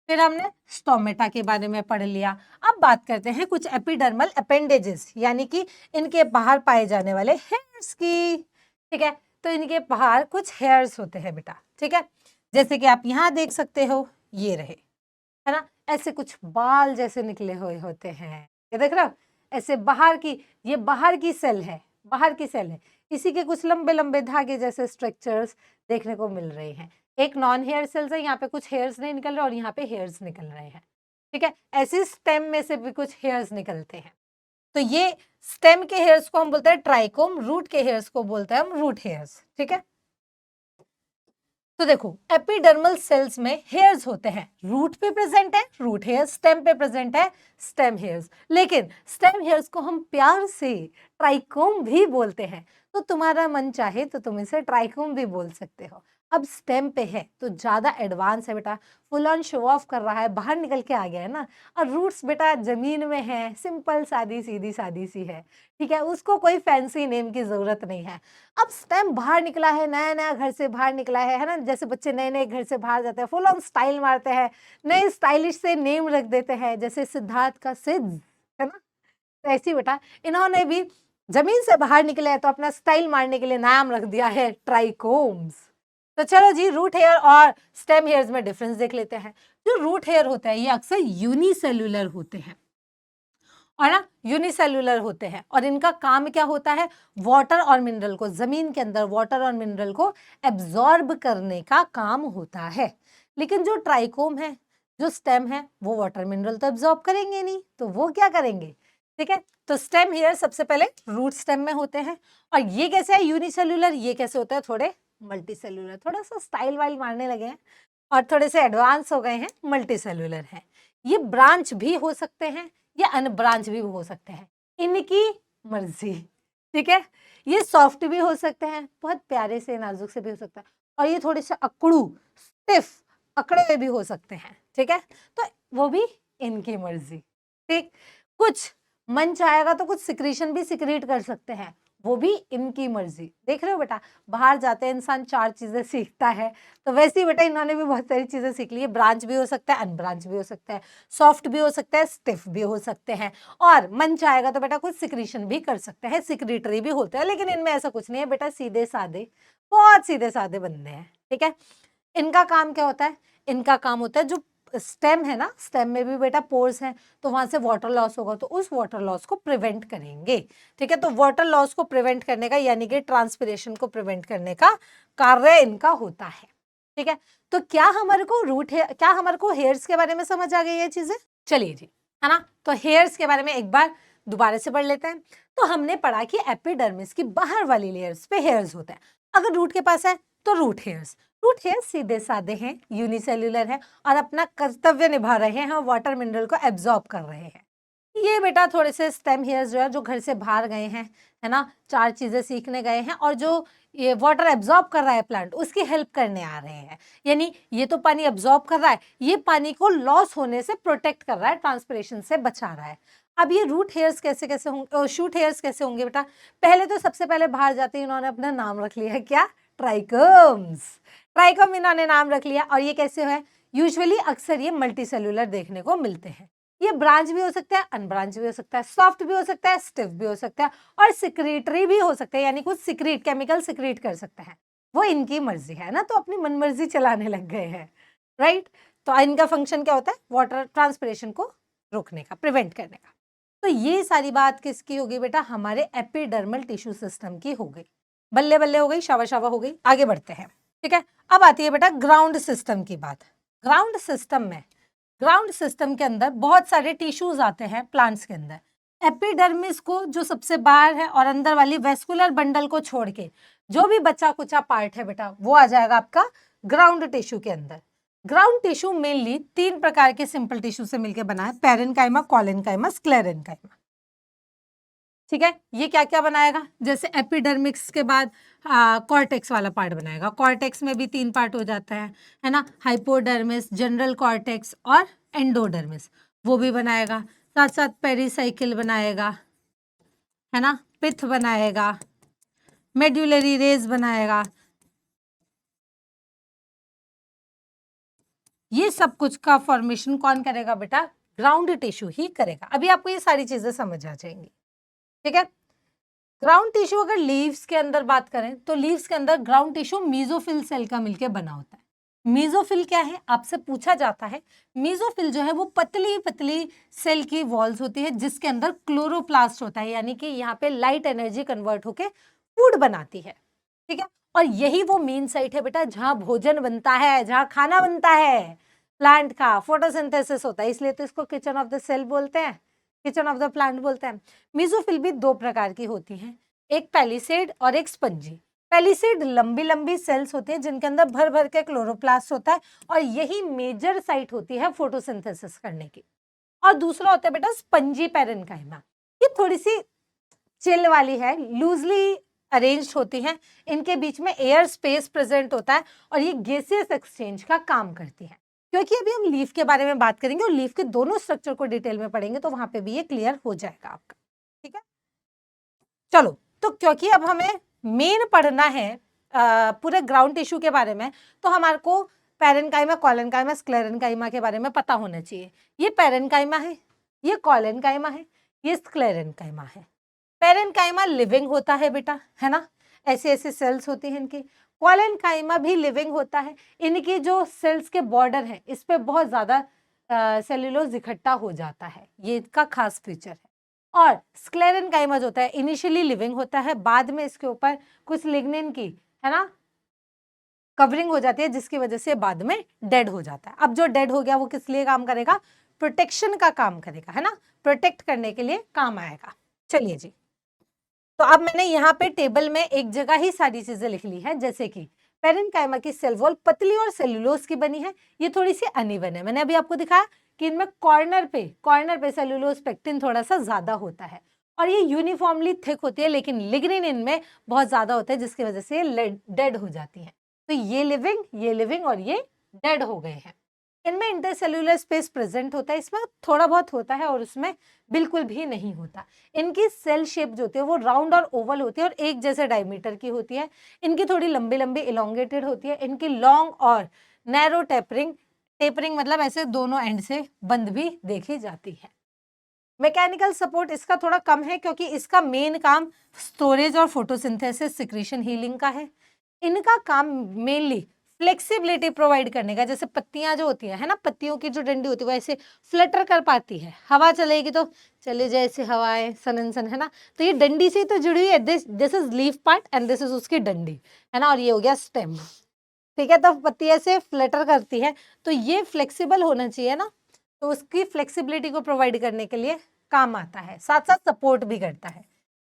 फिर हमने स्टोमेटा के बारे में पढ़ लिया। अब बात करते हैं कुछ एपिडर्मल अपेंडेजेस, यानी कि इनके बाहर पाए जाने वाले हेयर्स की, ठीक है। तो इनके बाहर कुछ हेयर्स होते हैं बेटा, ठीक है, जैसे कि आप यहाँ देख सकते हो, ये रहे है ना, ऐसे कुछ बाल जैसे निकले हुए होते हैं, ये देख रहे हो, ऐसे बाहर की, ये बाहर की सेल है, बाहर की सेल है, इसी के कुछ लंबे लंबे धागे जैसे स्ट्रक्चर्स देखने को मिल रहे हैं। एक नॉन हेयर सेल्स है, यहाँ पे कुछ हेयर्स नहीं निकल रहे और यहाँ पे हेयर्स निकल रहे हैं, ठीक है। ऐसे स्टेम में से भी कुछ हेयर्स निकलते हैं। तो ये स्टेम के हेयर्स को हम बोलते हैं ट्राइकोम, रूट के हेयर्स को बोलते हैं हम रूट हेयर्स, ठीक है। तो देखो एपिडर्मल सेल्स में हेयर्स होते हैं, रूट पे प्रेजेंट है रूट हेयर्स, स्टेम पे प्रेजेंट है स्टेम हेयर्स, लेकिन स्टेम हेयर्स को हम प्यार से ट्राइकोम भी बोलते हैं। तो तुम्हारा मन चाहे तो तुम इसे ट्राइकोम भी बोल सकते हो। अब स्टेम पे है तो ज्यादा एडवांस है बेटा, फुल ऑन शो ऑफ कर रहा है, बाहर निकल के आ गया है ना। और रूट्स बेटा जमीन में है, सिंपल सादी सीधी सादी सी है, ठीक है, उसको कोई फैंसी नेम की जरूरत नहीं है। अब स्टेम बाहर निकला है, नया नया घर से बाहर निकला है ना, जैसे बच्चे नए नए घर से बाहर जाते हैं, फुल ऑन स्टाइल मारते हैं, नए स्टाइलिश से नेम रख देते हैं, जैसे सिद्धार्थ का सिद्ध है ना। तो ऐसी बेटा इन्होंने भी जमीन से बाहर निकले हैं तो अपना स्टाइल मारने के लिए नाम रख दिया है ट्राइकोम्स। तो चलो जी, रूट हेयर और स्टेम हेयर्स में डिफरेंस देख लेते हैं। जो रूट हेयर होता है ये अक्सर यूनिसेल्युलर होते हैं, और ना यूनिसेल्युलर होते हैं, और इनका काम क्या होता है, वाटर और मिनरल को, जमीन के अंदर वाटर और मिनरल को एब्जॉर्ब करने का काम होता है। लेकिन जो ट्राइकोम है, जो स्टेम है, वो वाटर मिनरल तो एब्जॉर्ब करेंगे नहीं, तो वो क्या करेंगे, ठीक है। तो स्टेम हेयर सबसे पहले रूट स्टेम में होते हैं, और ये कैसे है यूनिसेल्युलर, ये कैसे होता है थोड़े मल्टी सेल्युलर, थोड़ा सा स्टाइल वाइल मारने लगे हैं और थोड़े से एडवांस हो गए हैं, मल्टी सेल्युलर है। ये ब्रांच भी हो सकते हैं, ये अनब्रांच भी हो सकते हैं, इनकी मर्जी, ठीक है। ये सॉफ्ट भी हो सकते हैं, बहुत प्यारे से नाजुक से भी हो सकता है, और ये थोड़े से अकड़ू स्टिफ अकड़े हुए भी हो सकते हैं, ठीक है। तो वो भी इनकी मर्जी, ठीक। कुछ मन चाहेगा तो कुछ सिक्रीशन भी सिक्रीट कर सकते हैं, वो भी इनकी मर्जी। देख रहे हो बेटा, बाहर जाते हैं इंसान 4 चीजें सीखता है, तो वैसे ही बेटा इन्होंने भी बहुत सारी चीजें सीख ली है। ब्रांच भी हो सकता है, अनब्रांच भी हो सकता है, सॉफ्ट भी हो सकता है, स्टिफ भी हो सकते हैं, और मन चाहेगा तो बेटा कुछ सिक्रीशन भी कर सकते हैं, सिक्रीटरी भी होते हैं। लेकिन इनमें ऐसा कुछ नहीं है बेटा, सीधे साधे, बहुत सीधे साधे बंदे हैं, ठीक है। इनका काम क्या होता है, इनका काम होता है, जो स्टेम है ना, स्टेम में भी बेटा पोर्स हैं, तो वहां से वाटर लॉस होगा, तो उस वाटर लॉस को प्रिवेंट करेंगे, ठीक है। तो वाटर लॉस को प्रिवेंट करने का, यानी कि ट्रांसपिरेशन को प्रिवेंट करने का कार्य इनका होता है, ठीक है। तो क्या हमारे को रूट हेयर, क्या हमारे को हेयर्स के बारे में समझ आ गई ये चीजें, चलिए जी, है ना। तो हेयर्स के बारे में एक बार दोबारा से पढ़ लेते हैं। तो हमने पढ़ा कि एपिडर्मिस की बाहर वाली लेयर्स पे हेयर्स होते हैं, अगर रूट के पास है तो रूट हेयर्स। रूट हेयर्स सीधे साधे हैं, यूनिसेल्युलर हैं, और अपना कर्तव्य निभा रहे हैं, वाटर मिनरल को एब्जॉर्ब कर रहे हैं। ये बेटा थोड़े से स्टेम हेयर्स जो है, जो घर से बाहर गए हैं, है ना, 4 चीजें सीखने गए हैं, और जो ये वाटर एब्जॉर्ब कर रहा है प्लांट, उसकी हेल्प करने आ रहे हैं। यानी ये तो पानी एब्जॉर्ब कर रहा है, ये पानी को लॉस होने से प्रोटेक्ट कर रहा है, ट्रांसपिरेशन से बचा रहा है। अब ये रूट हेयर्स कैसे कैसे होंगे, शूट हेयर्स कैसे होंगे बेटा? पहले तो सबसे पहले बाहर जाते ही इन्होंने अपना नाम रख लिया है, क्या? ट्राइकोम्स। ट्राइकोम इन्होंने नाम रख लिया। और ये कैसे है? यूजुअली अक्सर ये मल्टी सेल्यूलर देखने को मिलते हैं। ये ब्रांच भी हो सकता है, अनब्रांच भी हो सकता है, सॉफ्ट भी हो सकता है, स्टिफ भी हो सकता है, और सिक्रेटरी भी हो सकता है, यानी कुछ सिक्रेट केमिकल सिक्रेट कर सकता है। वो इनकी मर्जी है ना, तो अपनी मनमर्जी चलाने लग गए हैं, राइट? तो इनका फंक्शन क्या होता है? वाटर ट्रांसपिरेशन को रोकने का, प्रिवेंट करने का। तो ये सारी बात किसकी होगी बेटा? हमारे एपिडर्मल टिश्यू सिस्टम की हो गई। बल्ले बल्ले हो गई, शाबा शाबा हो गई। आगे बढ़ते हैं, ठीक है? अब आती है बेटा ग्राउंड सिस्टम की बात। ग्राउंड सिस्टम के अंदर बहुत सारे टिश्यूज आते हैं प्लांट्स के अंदर। एपिडर्मिस को जो सबसे बाहर है और अंदर वाली वेस्कुलर बंडल को छोड़ के जो भी बचा कुचा पार्ट है बेटा, वो आ जाएगा आपका ग्राउंड टिश्यू के अंदर। ग्राउंड टिश्यू मेनली 3 प्रकार के सिंपल टिश्यू से मिलकर बना है, पैरेन्काइमा, कोलेनकाइमा, स्क्लेरेन्काइमा। ठीक है? ये क्या क्या बनाएगा? जैसे एपिडर्मिक्स के बाद कॉर्टेक्स वाला पार्ट बनाएगा। कॉर्टेक्स में भी 3 पार्ट हो जाता है ना? हाइपोडर्मिस, जनरल कॉर्टेक्स और एंडोडर्मिस, वो भी बनाएगा। साथ साथ पेरिसाइकिल बनाएगा, है ना? पिथ बनाएगा, मेड्यूलरी रेज बनाएगा। ये सब कुछ का फॉर्मेशन कौन करेगा बेटा? ग्राउंड टिश्यू ही करेगा। अभी आपको ये सारी चीजें समझ आ जाएंगी, ठीक है? ग्राउंड टिश्यू अगर लीव्स के अंदर बात करें तो लीव्स के अंदर ग्राउंड टिश्यू मेसोफिल सेल का मिलकर बना होता है। मेसोफिल क्या है? आपसे पूछा जाता है। मेसोफिल जो है वो पतली पतली सेल की वॉल्स होती है जिसके अंदर क्लोरोप्लास्ट होता है, यानी कि यहाँ पे लाइट एनर्जी कन्वर्ट होके फूड बनाती है, ठीक है? और यही वो मेन साइट है बेटा जहाँ भोजन बनता है, जहाँ खाना बनता है, प्लांट का फोटोसिंथेसिस होता है, इसलिए तो इसको किचन ऑफ द सेल बोलते हैं, किचन ऑफ द प्लांट बोलते हैं। मेसोफिल भी 2 प्रकार की होती हैं, एक पैलिसेड और एक स्पंजी। पैलिसेड लंबी लंबी सेल्स होती हैं जिनके अंदर भर भर के क्लोरोप्लास्ट होता है और यही मेजर साइट होती है फोटोसिंथेसिस करने की। और दूसरा होता है बेटा स्पंजी पैरेन्काइमा। ये थोड़ी सी चिल वाली है, लूजली अरेंज्ड होती हैं, इनके बीच में एयर स्पेस प्रेजेंट होता है और ये गैसियस एक्सचेंज का काम करती है। क्योंकि अभी हम लीफ के बारे में बात करेंगे और लीफ के दोनों स्ट्रक्चर को डिटेल में पढ़ेंगे तो वहां पे भी ये क्लियर हो जाएगा आपका, ठीक है? चलो, तो क्योंकि अब हमें मेन पढ़ना है पूरे ग्राउंड टिश्यू के बारे में, तो हमारे को पैरेन्काइमा, कोलेनकाइमा, स्क्लेरेन्काइमा के बारे में पता होना चाहिए। ये पैरेन्काइमा है, ये कोलेनकाइमा है, ये स्क्लेरेन्काइमा है। पैरेन्काइमा लिविंग होता है बेटा, है ना? ऐसे ऐसे सेल्स होती हैं इनकी। कोलेनकाइमा भी लिविंग होता है। इनकी जो सेल्स के बॉर्डर है इस पे बहुत ज्यादा सेल्यूलोज इकट्ठा हो जाता है, ये इसका खास फीचर है। और स्क्लेरेन्काइमा जो होता है इनिशियली लिविंग होता है, बाद में इसके ऊपर कुछ लिग्निन की, है ना, कवरिंग हो जाती है जिसकी वजह से बाद में डेड हो जाता है। अब जो डेड हो गया वो किस लिए काम करेगा? प्रोटेक्शन का काम करेगा, है ना? प्रोटेक्ट करने के लिए काम आएगा। चलिए जी, तो अब मैंने यहाँ पे टेबल में एक जगह ही सारी चीजें लिख ली है, जैसे कि पैरेन्काइमा की सेल वॉल पतली और सेल्यूलोज की बनी है, ये थोड़ी सी अनइवन है। मैंने अभी आपको दिखाया कि इनमें कॉर्नर पे सेल्यूलोज पेक्टिन थोड़ा सा ज्यादा होता है और ये यूनिफॉर्मली थिक होती है, लेकिन लिग्निन इनमें बहुत ज्यादा होता है जिसकी वजह से ये डेड हो जाती है। तो ये लिविंग और ये डेड हो गए हैं। इनमें इंटरसेल्यूलर स्पेस प्रेजेंट होता है, इसमें थोड़ा बहुत होता है और उसमें बिल्कुल भी नहीं होता। इनकी सेल शेप जो होती है वो राउंड और ओवल होती है और एक जैसे डायमीटर की होती है। इनकी थोड़ी लंबी लंबी इलोंगेटेड होती है। इनकी लॉन्ग और नैरो टेपरिंग मतलब ऐसे दोनों एंड से बंद भी देखी जाती है। मैकेनिकल सपोर्ट इसका थोड़ा कम है क्योंकि इसका मेन काम स्टोरेज और फोटोसिंथेसिस, सिक्रीशन, हीलिंग का है। इनका काम मेनली फ्लेक्सिबिलिटी प्रोवाइड करने का, जैसे पत्तियां जो होती है ना, पत्तियों की जो डंडी होती है वो ऐसे फ्लटर कर पाती है, हवा चलेगी तो चले जाए ऐसे हवाएं सन, है ना? तो ये डंडी से तो जुड़ी हुई है। This is leaf part and this is उसकी डंडी, है ना? और ये हो गया स्टेम, ठीक है? तो पत्ती ऐसे फ्लटर करती है, तो ये फ्लेक्सिबल होना चाहिए ना, तो उसकी फ्लेक्सिबिलिटी को प्रोवाइड करने के लिए काम आता है, साथ साथ सपोर्ट भी करता है।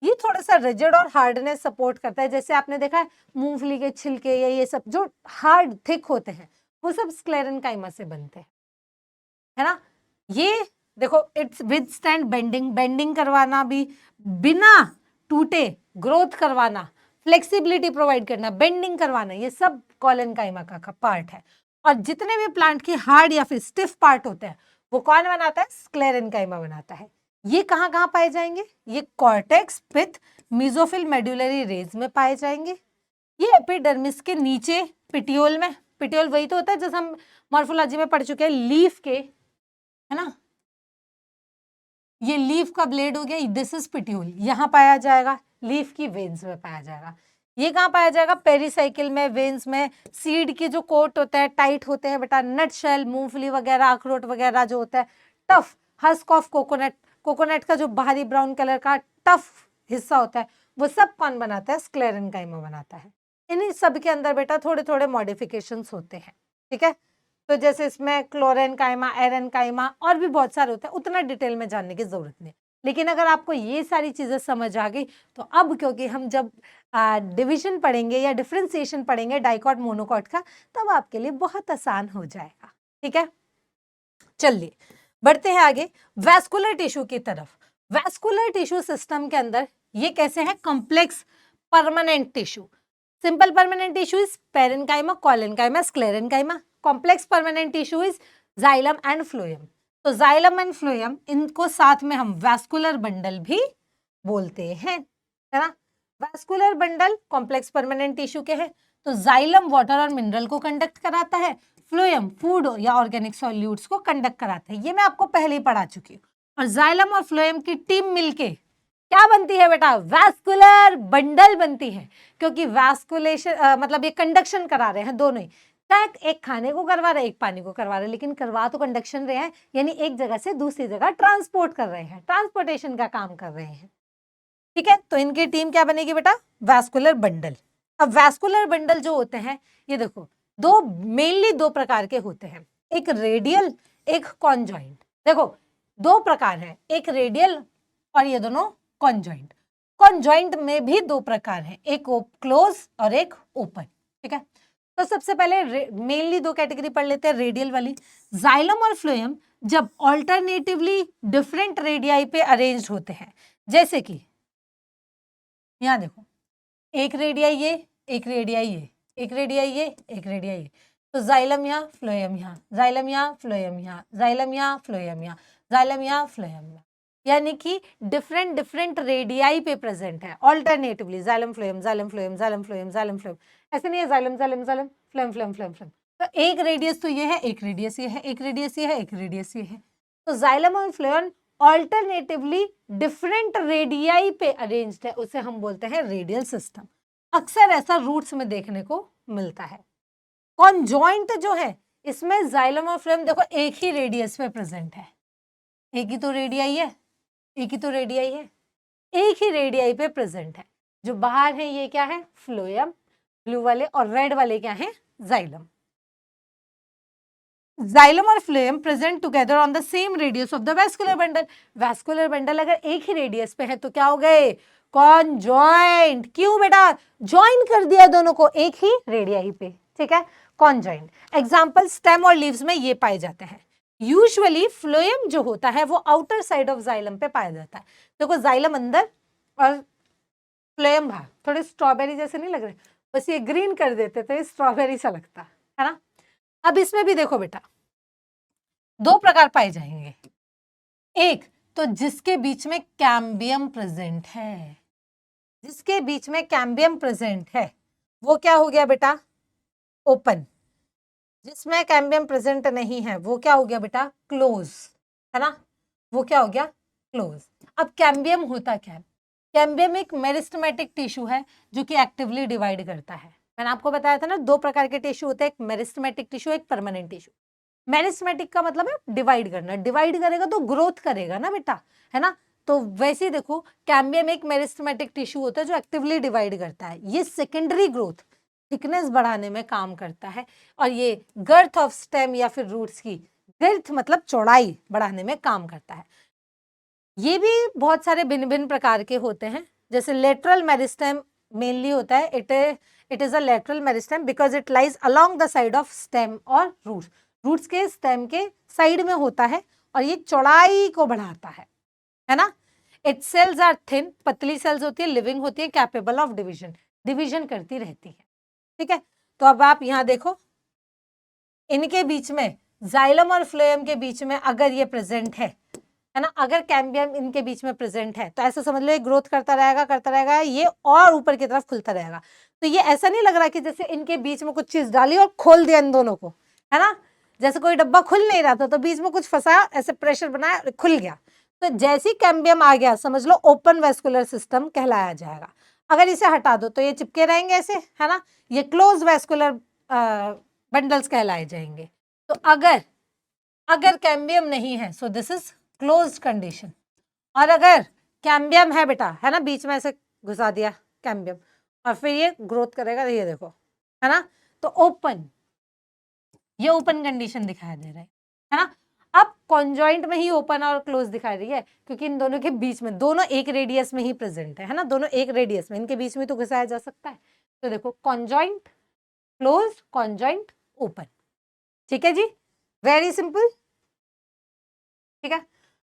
ये थोड़ा सा रिजिड और हार्डनेस सपोर्ट करता है। जैसे आपने देखा है मूंगफली के छिलके या ये सब जो हार्ड थिक होते हैं वो सब स्क्लेरेन्काइमा से बनते हैं, है ना? ये देखो इट्स विथस्टैंड बेंडिंग करवाना भी, बिना टूटे ग्रोथ करवाना, फ्लेक्सिबिलिटी प्रोवाइड करना, बेंडिंग करवाना, ये सब कॉलेनकाइमा का पार्ट है। और जितने भी प्लांट के हार्ड या फिर स्टिफ पार्ट होते हैं वो कौन बनाता है? स्क्लेरेनकाइमा बनाता है। ये कहाँ कहाँ पाए जाएंगे? ये कॉर्टेक्स, पिथ, मेसोफिल, मेडुलरी रेज में पाए जाएंगे। ये एपिडर्मिस के नीचे पिटियोल में, पिटियोल वही तो होता है जैसे हम मॉर्फोलॉजी में पढ़ चुके हैं, लीफ के, है ना, ये लीफ का ब्लेड हो गया, दिस इज पिटियोल, यहाँ पाया जाएगा। लीफ की वेन्स में पाया जाएगा। ये कहाँ पाया जाएगा? पेरिसाइकिल में, वेन्स में। सीड के जो कोट होता है टाइट होते हैं बेटा, नट शेल, मूंगफली वगैरह, अखरोट वगैरह जो होता है tough, husk of coconut, coconut का जो बाहरी ब्राउन कलर का टफ हिस्सा होता है वो सब कौन बनाता है? स्क्लेरेनकाइमा बनाता है। इन्हीं सब के अंदर बेटा थोड़े थोड़े मॉडिफिकेशंस होते हैं, ठीक है। तो जैसे इसमें क्लोरेनकाइमा, एरेनकाइमा और भी बहुत सारे होते हैं, उतना डिटेल में जानने की जरूरत नहीं। लेकिन अगर आपको ये सारी चीजें समझ आ गई तो अब क्योंकि हम जब डिवीजन पढ़ेंगे या डिफरेंशिएशन पढ़ेंगे डाइकॉट मोनोकॉट का, तब आपके लिए बहुत आसान हो जाएगा, ठीक है। चलिए बढ़ते हैं आगे वैस्कुलर टिश्यू की तरफ। वैस्कुलर टिश्यू सिस्टम के अंदर ये कैसे है? Complex permanent tissue. Simple permanent tissue is parenchyma, collenchyma, sclerenchyma. Complex permanent tissue is xylem and phloem. तो जाइलम एंड फ्लोएम, इनको साथ में हम वैस्कुलर बंडल भी बोलते हैं, है ना। Vascular bundle complex permanent tissue के हैं। तो जाइलम वाटर और मिनरल को कंडक्ट कराता है, फ्लोएम फूड या ऑर्गेनिक सॉल्यूट्स को कंडक्ट कराता है। ये मैं आपको पहले ही पढ़ा चुकी हूँ। और जाइलम और फ्लोएम की टीम मिलके क्या बनती है बेटा? वैस्कुलर बंडल बनती है, क्योंकि वैस्कुलेशन मतलब ये कंडक्शन करा रहे हैं दोनों ही, एक खाने को करवा रहे हैं, एक पानी को करवा रहे हैं, लेकिन करवा तो कंडक्शन रहे हैं, यानी एक जगह से दूसरी जगह ट्रांसपोर्ट कर रहे हैं, ट्रांसपोर्टेशन का काम कर रहे हैं, ठीक है। तो इनकी टीम क्या बनेगी बेटा? Vascular bundle. अब वैस्कुलर बंडल जो होते हैं ये देखो मेनली दो प्रकार के होते हैं, एक रेडियल, एक कॉन्जॉइंट। देखो दो प्रकार है, एक रेडियल और ये दोनों कॉन्जॉइंट। कॉन्जॉइंट में भी दो प्रकार हैं, एक क्लोज और एक ओपन, ठीक है। तो सबसे पहले मेनली दो कैटेगरी पढ़ लेते हैं, रेडियल वाली। जाइलम और फ्लोएम जब ऑल्टरनेटिवली डिफरेंट रेडियाई पे अरेंज्ड होते हैं, जैसे कि यहाँ देखो एक रेडियाई ये, एक रेडियाई ये, एक रेडियाई ये, एक रेडियाई ये, तो जाइलम यहाँ, फ्लोएम यहाँ, जाइलम यहाँ, फ्लोएम यहाँ, जाइलम यहाँ, फ्लोएम यहाँ, जाइलम यहाँ, फ्लोएम यहाँ, यानी कि डिफरेंट डिफरेंट रेडियाई पे प्रेजेंट है alternatively, xylem phloem, xylem phloem, xylem phloem, xylem phloem, ऐसे नहीं है xylem xylem xylem phloem phloem phloem phloem. तो एक रेडियस तो ये है, एक रेडियस ये है, एक रेडियस ये है, एक रेडियस ये है। तो जाइलम और फ्लोएम ऑल्टरनेटिवली डिफरेंट रेडियाई पे अरेंज्ड है, उसे हम बोलते हैं रेडियल सिस्टम। अक्सर ऐसा रूट्स में देखने को मिलता है। कॉन्जॉइंट जो है इसमें जाइलम और फ्लोएम देखो एक ही रेडियस पे प्रेजेंट है, एक ही तो रेडियाई है, एक ही तो रेडियाई है, एक ही रेडियाई पे प्रेजेंट है। जो बाहर है ये क्या है? फ्लोएम, ब्लू वाले, और रेड वाले क्या है? जाइलम। जाइलम और phloem present together on the same radius of the vascular bundle. Vascular bundle अगर एक ही रेडियस पे है तो क्या हो गए? कॉन्जॉइंट। क्यों बेटा? ज्वाइन कर दिया दोनों को एक ही रेडियाई पे, ठीक है, कॉन्जॉइंट। एग्जांपल स्टेम और लीव्स में ये पाए जाते हैं। यूजुअली फ्लोएम जो होता है वो आउटर साइड ऑफ जाइलम पे पाया जाता है। देखो जाइलम अंदर और फ्लोएम बाहर, थोड़े स्ट्रॉबेरी जैसे नहीं लग रहे? बस ये ग्रीन कर देते तो ये स्ट्रॉबेरी सा लगता है ना। अब इसमें भी देखो बेटा दो प्रकार पाए जाएंगे, एक तो जिसके बीच में कैम्बियम प्रेजेंट है, जिसके बीच में कैम्बियम प्रेजेंट है वो क्या हो गया बेटा? ओपन। जिसमें कैम्बियम प्रेजेंट नहीं है वो क्या हो गया बेटा? क्लोज, है ना, वो क्या हो गया? क्लोज। अब कैम्बियम होता क्या है? कैम्बियम एक मेरिस्टेमेटिक टिश्यू है जो कि एक्टिवली डिवाइड करता है। मैंने आपको बताया था ना दो प्रकार के टिश्यू होते हैं, एक मेरिस्टेमेटिक टिश्यू, एक परमानेंट टिश्यू। मेरिस्टेमेटिक का मतलब है डिवाइड करना, डिवाइड करेगा तो ग्रोथ करेगा ना बेटा, है ना। तो वैसे ही देखो कैम्बियम एक मेरिस्टेमेटिक टिश्यू होता है जो एक्टिवली डिवाइड करता है, ये सेकेंडरी ग्रोथ, थिकनेस बढ़ाने में काम करता है, और ये गर्थ ऑफ स्टेम या फिर रूट्स की गर्थ मतलब चौड़ाई बढ़ाने में काम करता है। ये भी बहुत सारे भिन्न भिन्न प्रकार के होते हैं, जैसे लेटरल मेरिस्टेम मेनली होता है, it is a lateral meristem because it lies along the side of stem और रूट्स, रूट्स के स्टेम के साइड में होता है और ये चौड़ाई को बढ़ाता है ना। इट्स सेल्स आर थिन, पतली सेल्स होती है, लिविंग होती है, कैपेबल ऑफ डिवीजन। डिवीजन करती रहती है। ठीक है, तो अब आप यहाँ देखो, इनके बीच में जाइलम और फ्लोएम के बीच में अगर ये प्रेजेंट है ना, अगर कैम्बियम इनके बीच में प्रेजेंट है तो ऐसा समझ लो ये ग्रोथ करता रहेगा, ये और ऊपर की तरफ खुलता रहेगा। तो ये ऐसा नहीं लग रहा कि जैसे इनके बीच में कुछ चीज डाली और खोल दिया इन दोनों को, है ना, जैसे कोई डब्बा खुल नहीं रहा था तो बीच में कुछ फंसाया, ऐसे प्रेशर बनाया, खुल गया। तो जैसे ही कैम्बियम आ गया समझ लो ओपन वेस्कुलर सिस्टम कहलाया जाएगा। अगर इसे हटा दो तो ये चिपके रहेंगे ऐसे, है ना, ये क्लोज वेस्कुलर बंडल्स कहलाए जाएंगे। तो अगर कैम्बियम नहीं है so this is closed condition, और अगर कैम्बियम है बेटा, है ना, बीच में ऐसे घुसा दिया कैम्बियम और फिर ये ग्रोथ करेगा, ये देखो, है ना, तो ओपन, ये ओपन कंडीशन दिखाई दे रहा है ना। अब कॉन्जॉइंट में ही ओपन और क्लोज दिखाई रही है क्योंकि इन दोनों के बीच में, दोनों एक रेडियस में ही प्रेजेंट है ना, दोनों एक रेडियस में, इनके बीच में तो घुसाया जा सकता है। तो देखो कॉन्जॉइंट क्लोज, कॉन्जॉइंट ओपन। ठीक है जी, वेरी सिंपल। ठीक है,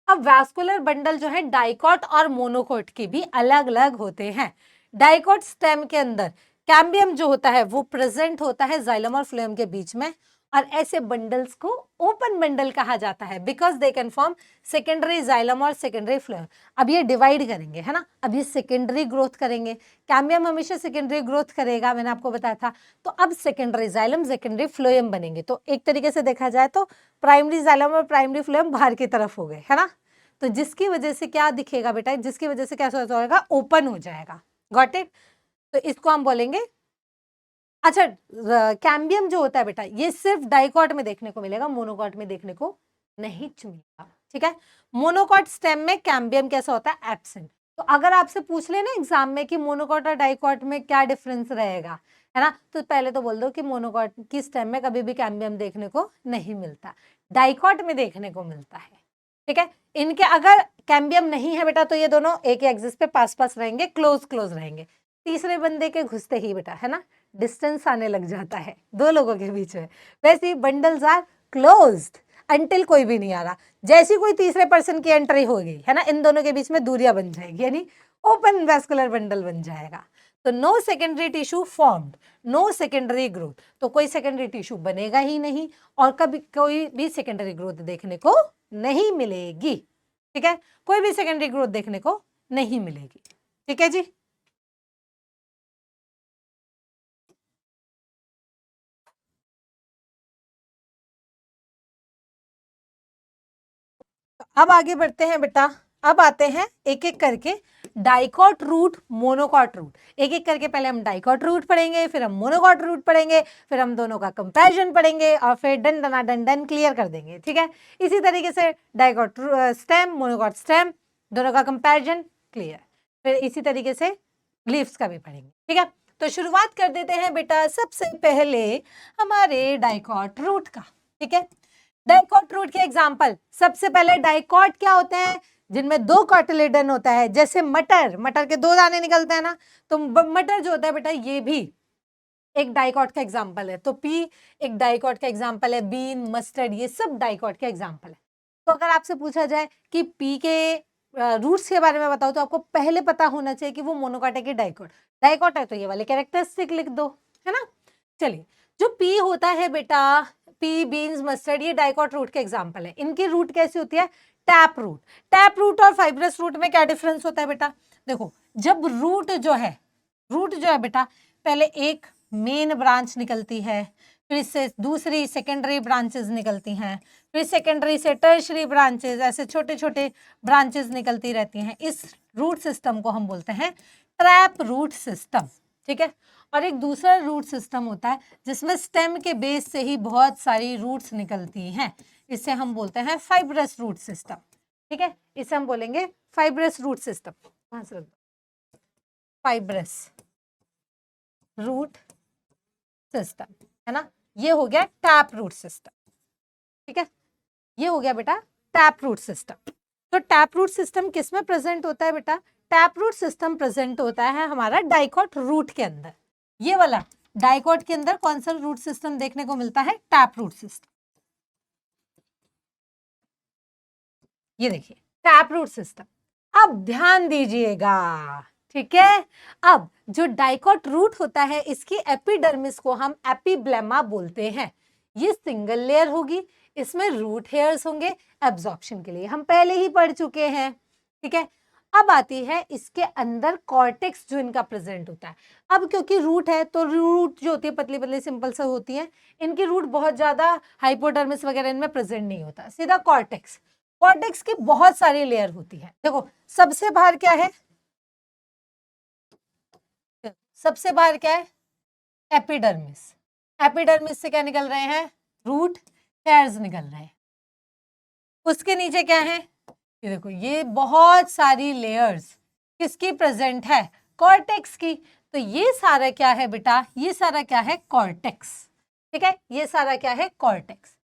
अब वैस्कुलर बंडल जो है डाइकॉट और मोनोकॉट के भी अलग अलग होते हैं। डाइकॉट स्टेम के अंदर कैम्बियम जो होता है वो प्रेजेंट होता है जाइलम और फ्लोएम के बीच में, और ऐसे बंडल्स को ओपन बंडल कहा जाता है because they can form secondary xylem और सेकेंडरी फ्लोएम। अब ये डिवाइड करेंगे, है ना, अब ये सेकेंडरी ग्रोथ करेंगे, कैम्बियम हमेशा सेकेंडरी ग्रोथ करेगा, मैंने आपको बताया था। तो अब सेकेंडरी जाइलम सेकेंडरी फ्लोएम बनेंगे। तो एक तरीके से देखा जाए तो प्राइमरी जाइलम और प्राइमरी फ्लोएम बाहर की तरफ हो गए, है ना, तो जिसकी वजह से क्या दिखेगा बेटा, जिसकी वजह से क्या होगा, ओपन हो जाएगा। Got it? तो इसको हम बोलेंगे, अच्छा, कैम्बियम जो होता है बेटा ये सिर्फ डाइकॉट में देखने को मिलेगा, मोनोकॉट में देखने को नहीं मिलेगा। ठीक है, मोनोकॉट स्टेम में कैम्बियम कैसा होता है, एब्सेंट। तो अगर आपसे पूछ ले ना एग्जाम में कि मोनोकॉट और डाइकॉट में क्या डिफरेंस रहेगा, है ना, तो पहले तो बोल दो कि मोनोकॉट की स्टेम में कभी भी कैम्बियम देखने को नहीं मिलता, डाइकॉट में देखने को मिलता है। ठीक है, इनके अगर कैम्बियम नहीं है बेटा तो ये दोनों एक ही एक्सिस पे पास पास रहेंगे, क्लोज क्लोज रहेंगे। तीसरे बंदे के घुसते ही बेटा, है ना, डिस्टेंस आने लग जाता है दो लोगों के बीच में। वैसे ही बंडल्स आर क्लोज्ड अंटिल कोई भी नहीं आ रहा, जैसी कोई तीसरे पर्सन की एंट्री होगी, है ना, इन दोनों के बीच में दूरियां बन जाएगी, यानी ओपन वैस्कुलर बंडल बन जाएगा। तो no secondary tissue formed, no secondary growth, तो कोई सेकेंडरी टिश्यू बनेगा ही नहीं और कभी कोई भी सेकेंडरी ग्रोथ देखने को नहीं मिलेगी। ठीक है, कोई भी सेकेंडरी ग्रोथ देखने को नहीं मिलेगी। ठीक है जी, अब आगे बढ़ते हैं बेटा। अब आते हैं एक एक करके डाइकॉट रूट, मोनोकॉट रूट, एक एक करके पहले हम डाइकॉट रूट पढ़ेंगे, फिर हम मोनोकॉट रूट पढ़ेंगे, फिर हम दोनों का कंपैरिजन पढ़ेंगे और फिर डन डना डन डन क्लियर कर देंगे। ठीक है, इसी तरीके से डाइकॉट स्टेम, मोनोकॉट स्टेम, दोनों का कंपैरिजन क्लियर, फिर इसी तरीके से लीव्स का भी पढ़ेंगे। ठीक है, तो शुरुआत कर देते हैं बेटा सबसे पहले हमारे डाइकॉट रूट का। ठीक है, डाइकॉट रूट के एग्जाम्पल, सबसे पहले डाइकॉट क्या होते हैं, जिनमें दो कार्टिलेडन होता है, जैसे मटर, मटर के दो दाने निकलते हैं ना, तो मटर जो होता है बेटा ये भी एक डाइकॉट का एग्जाम्पल है। तो पी एक डाइकॉट का एग्जाम्पल है, बीन, मस्टर्ड, ये सब डाइकॉट के एग्जाम्पल है। तो अगर आपसे पूछा जाए कि पी के रूट्स के बारे में बताओ तो आपको पहले पता होना चाहिए कि वो मोनोकॉट है कि डाइकॉट। डाइकॉट है तो ये वाले कैरेक्टरिस्टिक लिख दो, है ना। चलिए, जो पी होता है बेटा, पी, बीन्स, मस्टर्ड, ये डाइकॉट रूट के एग्जाम्पल है। इनकी रूट कैसी होती है, टैप रूट। टैप रूट और फाइब्रस रूट में क्या डिफरेंस होता है बेटा, देखो, जब रूट जो है बेटा, पहले एक मेन ब्रांच निकलती है, फिर इससे दूसरी सेकेंडरी ब्रांचेस निकलती हैं, फिर सेकेंडरी से टर्शरी ब्रांचेस, ऐसे छोटे छोटे ब्रांचेस निकलती रहती हैं। इस रूट सिस्टम को हम बोलते हैं ट्रैप रूट सिस्टम। ठीक है, और एक दूसरा रूट सिस्टम होता है जिसमें स्टेम के बेस से ही बहुत सारी रूट्स निकलती हैं, इसे हम बोलते हैं फाइब्रस रूट सिस्टम। ठीक है, इसे हम बोलेंगे fibrous root system, fibrous root system, है ना। ये हो गया टैप रूट सिस्टम। ठीक है, ये हो गया बेटा टैप रूट सिस्टम। तो टैप रूट सिस्टम किस में प्रेजेंट होता है बेटा, टैप रूट सिस्टम प्रेजेंट होता है हमारा डाइकॉट रूट के अंदर। ये वाला डाइकॉट के अंदर कौन सा रूट सिस्टम देखने को मिलता है, टैप रूट सिस्टम। ये देखिए टैप रूट सिस्टम। अब ध्यान दीजिएगा, ठीक है। अब जो डाइकोट रूट होता है, इसकी एपिडर्मिस को हम एपिब्लेमा बोलते हैं। ये सिंगल लेयर होगी, इसमें रूट हेयर्स होंगे एब्जॉर्प्शन के लिए, हम पहले ही पढ़ चुके हैं। ठीक है। अब आती है इसके अंदर कॉर्टेक्स जो इनका प्रेजेंट होता है। अब क्योंकि रूट है तो रूट जो होती है पतली पतली सिंपल सा होती है, इनकी रूट बहुत ज्यादा हाइपोडर्मिस वगैरह इनमें प्रेजेंट नहीं होता, सीधा कॉर्टेक्स। कॉर्टेक्स की बहुत सारी लेयर होती है। देखो सबसे बाहर क्या है, सबसे बाहर क्या है, एपिडर्मिस। एपिडर्मिस से क्या निकल रहे हैं, रूट हेयर्स निकल रहे हैं। उसके नीचे क्या है, ये देखो ये बहुत सारी लेयर्स किसकी प्रेजेंट है, कॉर्टेक्स की। तो ये सारा क्या है बेटा, ये सारा क्या है, कॉर्टेक्स। ठीक है, ये सारा क्या है, कॉर्टेक्स।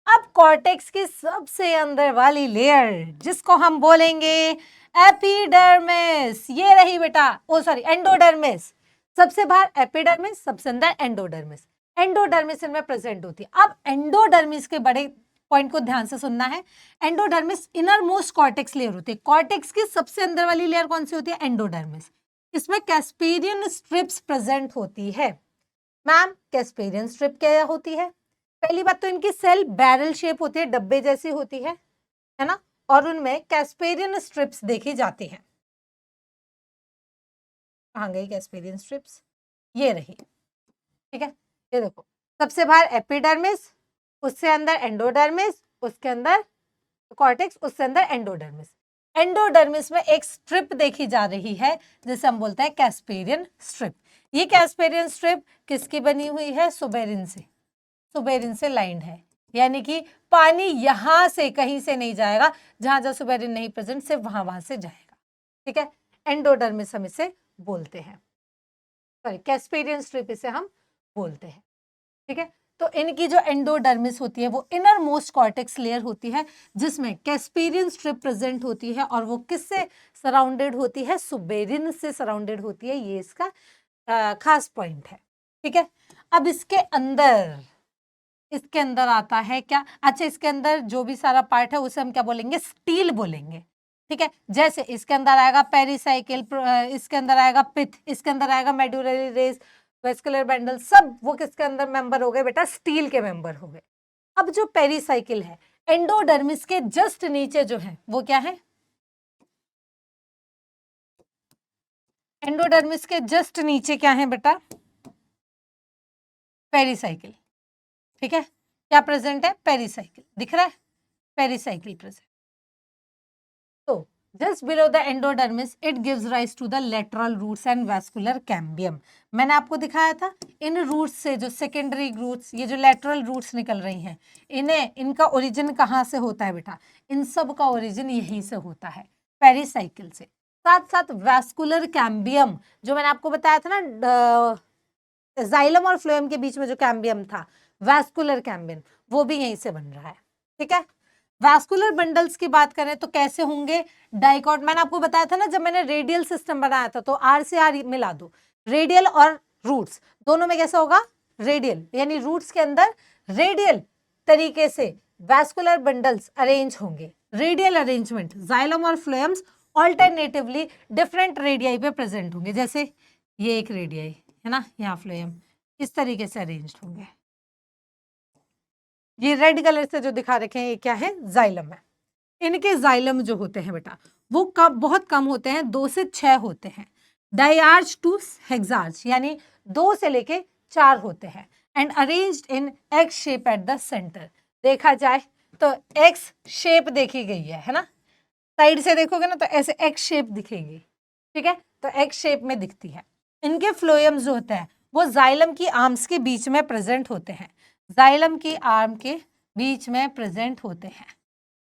अब कॉर्टेक्स की सबसे अंदर वाली लेयर जिसको हम बोलेंगे एपिडर्मिस, ये रही बेटा, ओ सॉरी एंडोडर्मिस। सबसे बाहर एपिडर्मिस, सबसे अंदर एंडोडर्मिस। एंडोडर्मिस इनमें प्रेजेंट होती है। अब एंडोडर्मिस के बड़े पॉइंट को ध्यान से सुनना है। Endodermis inner most cortex layer होती है। कॉर्टेक्स की सबसे अंदर वाली लेयर कौन सी होती है, एंडोडर्मिस। इसमें कैस्पेरियन स्ट्रिप्स प्रेजेंट होती है। मैम कैस्पेरियन स्ट्रिप क्या होती है, पहली बात तो इनकी सेल बैरल शेप होती है, डब्बे जैसी होती है ना, और उनमें कैस्पेरियन स्ट्रिप्स देखी जाती हैं। कहाँ गई कैस्पेरियन स्ट्रिप्स, ये रही। ठीक है, ये देखो सबसे बाहर एपिडर्मिस, उससे अंदर एंडोडर्मिस, उसके अंदर कॉर्टेक्स, उससे अंदर एंडोडर्मिस। एंडोडर्मिस में एक स्ट्रिप देखी जा रही है जिसे हम बोलते हैं कैस्पेरियन स्ट्रिप। ये कैस्पेरियन स्ट्रिप किसकी बनी हुई है, सुबेरिन से, सुबेरिन से लाइंड है। यानी कि पानी यहां से कहीं से नहीं जाएगा, जहां जहां सुबेरिन नहीं प्रेजेंट सिर्फ वहां से जाएगा। ठीक है, एंडोडर्मिस हम इसे बोलते हैं, सॉरी कैस्पेरियन स्ट्रिप इसे हम बोलते हैं। ठीक है, तो इनकी जो एंडोडर्मिस होती है वो इनर मोस्ट कॉर्टेक्स लेयर होती है जिसमें कैस्पेरियन स्ट्रिप प्रेजेंट होती है, और वो किससे सराउंडेड होती है, सुबेरिन से सराउंडेड होती है। ये इसका खास पॉइंट है। ठीक है, अब इसके अंदर आता है क्या, अच्छा इसके अंदर जो भी सारा पार्ट है उसे हम क्या बोलेंगे, स्टील बोलेंगे। ठीक है, जैसे इसके अंदर आएगा पेरिसाइकिल, इसके अंदर आएगा पिथ, इसके अंदर आएगा मेडुलरी रेस, वेस्कुलर बंडल, सब वो किसके अंदर मेंबर हो गए बेटा, स्टील के मेंबर हो गए। अब जो पेरिसाइकिल है एंडोडर्मिस के जस्ट नीचे जो है वो क्या है, एंडोडर्मिस के जस्ट नीचे क्या है बेटा, पेरिसाइकिल। ठीक है, क्या प्रेजेंट है, पेरिसाइकिल दिख रहा है, पेरिसाइकिल प्रेजेंट। तो just below the endodermis it gives rise to the lateral roots and vascular cambium। मैंने आपको दिखाया था इन रूट्स से, जो सेकेंडरी रूट्स, ये जो लेटरल रूट्स निकल रही हैं, इनका ओरिजिन कहाँ से होता है बेटा, इन सब का ओरिजिन यहीं से होता है, पेरिसाइकिल से। साथ साथ वैस्कुलर कैम्बियम जो मैंने आपको बताया था ना, जाइलम और फ्लोएम के बीच में जो कैम्बियम था, वैस्कुलर कैम्बियम, वो भी यहीं से बन रहा है। ठीक है, वैस्कुलर बंडल्स की बात करें तो कैसे होंगे, डाइकॉट, मैंने आपको बताया था ना जब मैंने रेडियल सिस्टम बनाया था, तो आर से आर मिला दो, रेडियल और रूट्स दोनों में कैसा होगा, रेडियल, यानी रूट्स के अंदर रेडियल तरीके से वैस्कुलर बंडल्स अरेंज होंगे। रेडियल अरेंजमेंट, जाइलम और फ्लोएम्स ऑल्टरनेटिवली डिफरेंट रेडियाई पे प्रेजेंट होंगे, जैसे ये एक रेडियाई है ना, यहाँ फ्लोएम, इस तरीके से अरेंज्ड होंगे। ये रेड कलर से जो दिखा रखे हैं ये क्या है, जाइलम है। इनके जाइलम जो होते हैं बेटा वो बहुत कम होते हैं, 2 से 6 होते हैं। डाइआर्च टू हेक्सार्च, यानी 2 से लेके 4 होते हैं, and arranged in x shape at the centre. देखा जाए तो एक्स शेप देखी गई है ना, साइड से देखोगे ना तो ऐसे एक्स शेप दिखेगी। ठीक है, तो एक्स शेप में दिखती है। इनके फ्लोएम्स जो होते हैं वो जाइलम की आर्म्स के बीच में प्रेजेंट होते हैं, जाइलम की आर्म के बीच में प्रेजेंट होते हैं।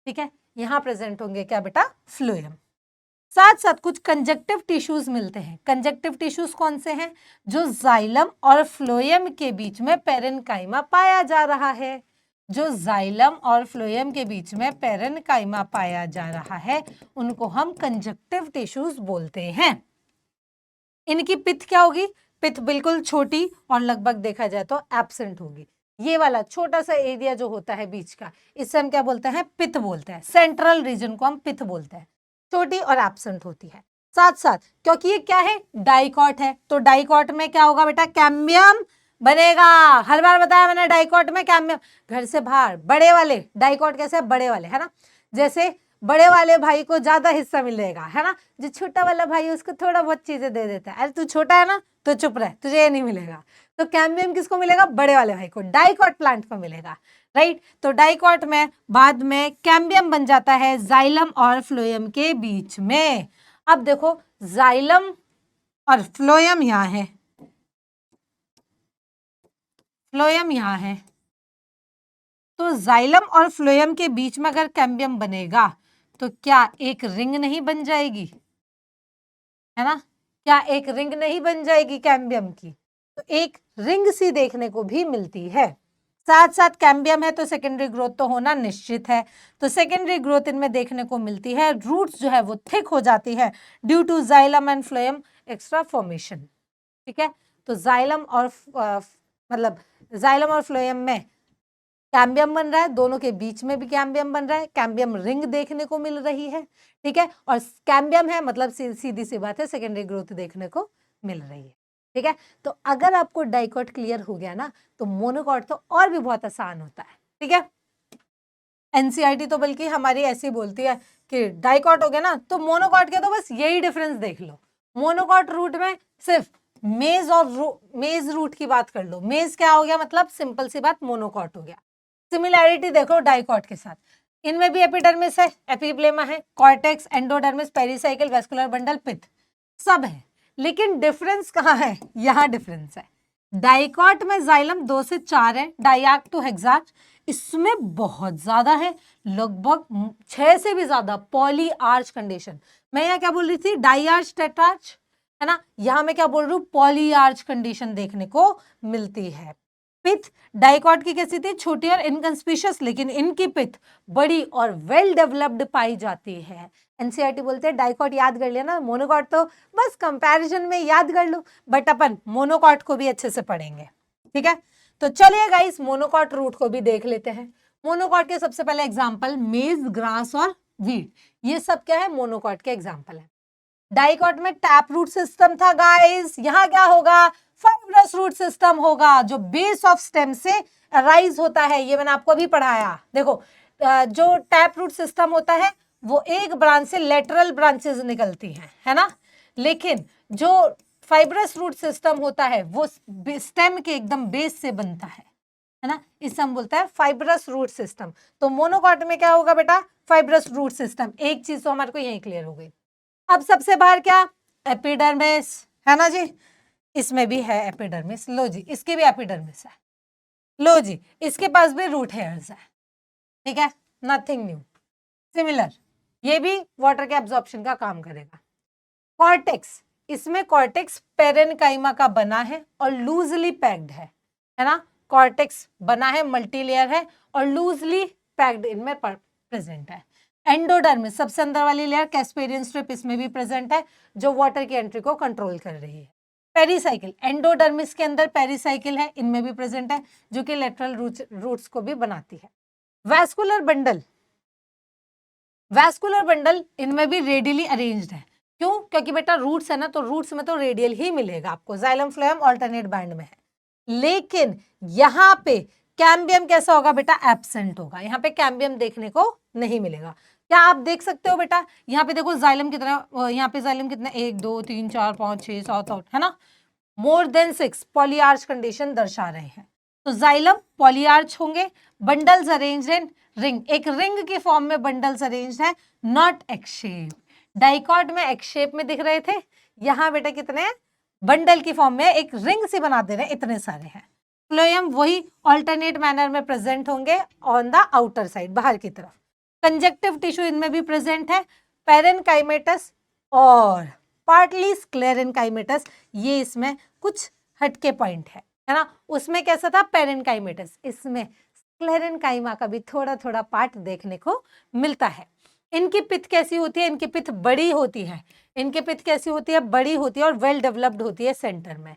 ठीक है, यहाँ प्रेजेंट होंगे क्या बेटा, फ्लोएम। साथ साथ कुछ कंजक्टिव टिश्यूज मिलते हैं। कंजक्टिव टिश्यूज कौन से हैं, जो जाइलम और फ्लोएम के बीच में पेरेन्काइमा पाया जा रहा है, जो जाइलम और फ्लोएम के बीच में पेरेन्काइमा पाया जा रहा है उनको हम कंजक्टिव टिश्यूज बोलते हैं। इनकी पिथ क्या होगी, पिथ बिल्कुल छोटी और लगभग देखा जाए तो एब्सेंट होगी। ये वाला छोटा सा एरिया जो होता है बीच का, इससे हम क्या बोलते हैं, पिथ बोलते हैं। सेंट्रल रीजन को हम पिथ बोलते हैं, छोटी और एब्सेंट होती है। साथ साथ, क्योंकि ये क्या है, डाइकॉट है, तो डाइकॉट में क्या होगा बेटा, कैम्बियम बनेगा। हर बार बताया मैंने डाइकॉट में कैम्बियम, घर से बाहर बड़े वाले डाइकॉट कैसे, बड़े वाले है ना, जैसे बड़े वाले भाई को ज्यादा हिस्सा मिलेगा है ना, जो छोटा वाला भाई है उसको थोड़ा बहुत चीजें दे देता है, अरे तू छोटा है ना तो चुप रह, तुझे ये नहीं मिलेगा। तो कैम्बियम किसको मिलेगा, बड़े वाले भाई को, डाइकॉट प्लांट को मिलेगा, राइट। तो डाइकॉट में बाद में कैम्बियम बन जाता है जाइलम और फ्लोएम के बीच में। अब देखो जाइलम और फ्लोएम यहाँ है, फ्लोएम यहाँ है, तो जाइलम और फ्लोएम के बीच में अगर कैम्बियम बनेगा तो क्या एक रिंग नहीं बन जाएगी, है ना, क्या एक रिंग नहीं बन जाएगी कैम्बियम की, तो एक रिंग सी देखने को भी मिलती है। साथ साथ कैम्बियम है तो सेकेंडरी ग्रोथ तो होना निश्चित है, तो सेकेंडरी ग्रोथ इनमें देखने को मिलती है, रूट्स जो है वो थिक हो जाती है due to xylem and phloem extra formation, ठीक है। तो जाइलम और मतलब जाइलम और फ्लोएम में कैम्बियम बन रहा है, दोनों के बीच में भी कैम्बियम बन रहा है, कैम्बियम रिंग देखने को मिल रही है, ठीक है, और कैम्बियम है मतलब सीधी सी बात है सेकेंडरी ग्रोथ देखने को मिल रही है, ठीक है। तो अगर आपको डाइकॉट क्लियर हो गया ना तो मोनोकॉट तो और भी बहुत आसान होता है, ठीक है। एनसीईआरटी तो बल्कि हमारी ऐसी बोलती है कि डाइकॉट हो गया ना तो मोनोकॉट के तो बस यही डिफरेंस देख लो, मोनोकॉट रूट में सिर्फ मेज और मेज रूट की बात कर लो, मेज क्या हो गया, मतलब सिंपल सी बात मोनोकॉट हो गया। सिमिलैरिटी देखो डाइकॉट के साथ, इनमें भी एपिडर्मिस है, एपिब्लेमा है, cortex, endodermis, pericycle, vascular bundle, pith सब है, लेकिन डिफरेंस कहाँ है, यहाँ डिफरेंस है। डाइकॉट में जाइलम 2 से 4 है, डाइआक टू हेक्सार्च, इसमें बहुत ज्यादा है, लगभग 6 से भी ज्यादा पॉली आर्च कंडीशन। मैं यहाँ क्या बोल रही थी, डाई आर्च टेट्रार्च है ना, यहाँ मैं क्या बोल रही हूँ, पॉली आर्च कंडीशन देखने को मिलती है। पिथ डाइकॉट की कैसी थी, छोटी और इनकंस्पिशियस, लेकिन इनकी पिथ बड़ी और वेल डेवलप्ड पाई जाती है। एनसीईआरटी बोलते हैं डाइकॉट याद कर लिया ना, मोनोकॉट तो बस कंपैरिजन में याद कर लो, बट अपन मोनोकॉट को भी अच्छे से पढ़ेंगे, ठीक है। तो चलिए गाइस मोनोकॉट रूट को भी देख लेते हैं। मोनोकॉट के सबसे पहले एग्जाम्पल मेज, ग्रास और वीट, ये सब क्या है, मोनोकॉट के एग्जाम्पल है। डाइकॉट में टैप रूट सिस्टम था गाइस, यहाँ क्या होगा, फाइब्रस रूट सिस्टम होगा जो बेस ऑफ स्टेम से राइज होता है, ये मैंने आपको अभी पढ़ाया। देखो जो टैप रूट सिस्टम होता है वो एक ब्रांच से लेटरल ब्रांचेस निकलती हैं, है ना, लेकिन जो फाइब्रस रूट सिस्टम होता है वो स्टेम के एकदम बेस से बनता है ना, इसे हम बोलते हैं फाइब्रस रूट सिस्टम। तो मोनोकॉट में क्या होगा बेटा, फाइब्रस रूट सिस्टम, एक चीज तो हमारे को यही क्लियर हो गई। अब सबसे बाहर क्या, एपिडर्मिस है ना जी, इसमें भी है एपिडर्मिस, लो जी इसके भी एपिडर्मिस है, लो जी इसके पास भी रूट हेयर्स है, ठीक है, नथिंग न्यू, सिमिलर, ये भी वाटर के एब्जॉर्प्शन का काम करेगा। कॉर्टेक्स, इसमें कॉर्टेक्स पेरेनकाइमा का बना है और लूजली पैक्ड है ना, कॉर्टेक्स बना है, मल्टीलेयर है और लूजली पैक्ड इनमें प्रेजेंट है। एंडोडर्मिस सबसे अंदर वाली लेयर, कैस्पेरियन स्ट्रिप इसमें भी प्रेजेंट है जो वाटर की एंट्री को कंट्रोल कर रही है। पेरिसाइकिल, एंडोडर्मिस के अंदर पेरिसाइकिल है, इनमें भी प्रेजेंट है जो कि लेटरल रूट्स को भी बनाती है। वैस्कुलर बंडल, वैस्कुलर बंडल इनमें भी रेडियली अरेंज्ड है, क्यों, क्योंकि बेटा रूट्स है ना, तो रूट्स में तो रेडियल ही मिलेगा आपको, जाइलम फ्लोएम ऑल्टरनेट बैंड में है, लेकिन यहाँ पे कैम्बियम कैसा होगा बेटा, एब्सेंट होगा, यहाँ पे कैम्बियम देखने को नहीं मिलेगा। क्या आप देख सकते हो बेटा, यहाँ पे देखो जाइलम कितना, यहाँ पे जाइलम कितना, 1 2 3 4 5 6 7 8 है ना, मोर देन 6 पॉलीआर्च कंडीशन दर्शा रहे हैं, तो जाइलम पॉलीआर्च होंगे, बंडल्स अरेंज्ड इन रिंग, एक रिंग के फॉर्म में बंडल्स अरेंज्ड है, नॉट एक्स शेप। डाइकॉट में एक्स शेप में दिख रहे थे, यहाँ बेटा कितने बंडल की फॉर्म में एक रिंग से बना दे रहे हैं, इतने सारे हैं। फ्लोएम वही ऑल्टरनेट मैनर में प्रेजेंट होंगे ऑन द आउटर साइड, बाहर की तरफ। कंजक्टिव टिश्यू इनमें भी प्रेजेंट है, पेरेनकाइमेटस और पार्टली स्क्लेरेनकाइमेटस, ये इसमें कुछ हटके पॉइंट है ना, उसमें कैसा था पेरेनकाइमेटस, इसमें स्क्लेरेनकाइमा का भी थोड़ा थोड़ा पार्ट देखने को मिलता है। इनकी पिथ कैसी होती है, इनकी पिथ बड़ी होती है, इनकी पिथ कैसी होती है, बड़ी होती है और वेल डेवलप्ड होती है सेंटर में,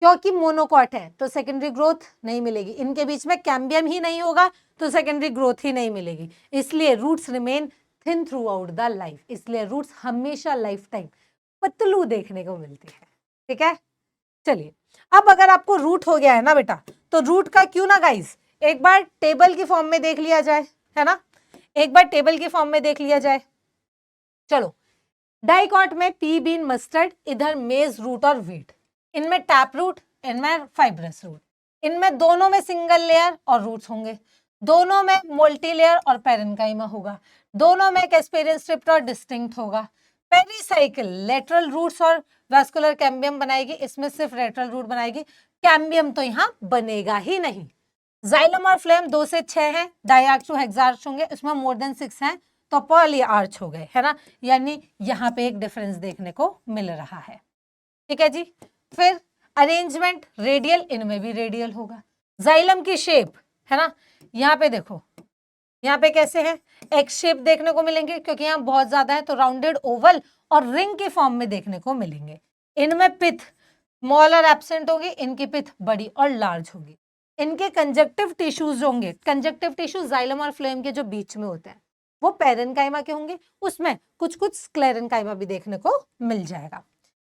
क्योंकि मोनोकॉट है तो सेकेंडरी ग्रोथ नहीं मिलेगी, इनके बीच में कैम्बियम ही नहीं होगा तो सेकेंडरी ग्रोथ ही नहीं मिलेगी, इसलिए roots remain thin throughout the life, इसलिए रूट्स हमेशा लाइफ टाइम पतलू देखने को मिलती है। ठीक है, चलिए अब अगर आपको रूट हो गया है ना बेटा, तो रूट का क्यों ना गाइस एक बार टेबल की फॉर्म में देख लिया जाए, है ना, एक बार टेबल की फॉर्म में देख लिया जाए। चलो, डाइकॉट में पी बीन मस्टर्ड, इधर मेज रूट और व्हीट, इनमें टैप रूट, इनमें फाइब्रस रूट, इनमें दोनों में सिंगल लेयर और रूट्स होंगे, दोनों में मल्टी लेयर और पैरेन्काइमा होगा, दोनों में कैस्पेरियन स्ट्रिप्ट और डिस्टिंक्ट होगा। पेरिसाइकिल लेटरल रूट्स और वैस्कुलर कैम्बियम बनाएगी, इसमें सिर्फ लेटरल रूट बनाएगी, कैम्बियम तो यहाँ बनेगा ही नहीं। जाइलम और फ्लेम 2 से 6 है, डाइआर्च टू हेक्सार्च होंगे, इसमें मोर देन 6 है तो पॉली आर्च हो गए, है ना, यानी यहाँ पे एक डिफरेंस देखने को मिल रहा है। ठीक है जी, फिर अरेंजमेंट रेडियल, इनमें भी रेडियल होगा। जाइलम की शेप, है ना, यहाँ पे देखो, यहाँ पे कैसे है, एक्स शेप देखने को मिलेंगे क्योंकि यहाँ बहुत ज्यादा है, तो राउंडेड ओवल और रिंग के फॉर्म में देखने को मिलेंगे। इनमें पिथ स्मॉल और एब्सेंट होगी, इनकी पिथ बड़ी और लार्ज होगी। इनके कंजक्टिव टिश्यूज होंगे, कंजक्टिव टिश्यूज जाइलम और फ्लेम के जो बीच में होते हैं वो पैरेन्काइमा के होंगे, उसमें कुछ कुछ स्क्लेरेन्काइमा भी देखने को मिल जाएगा।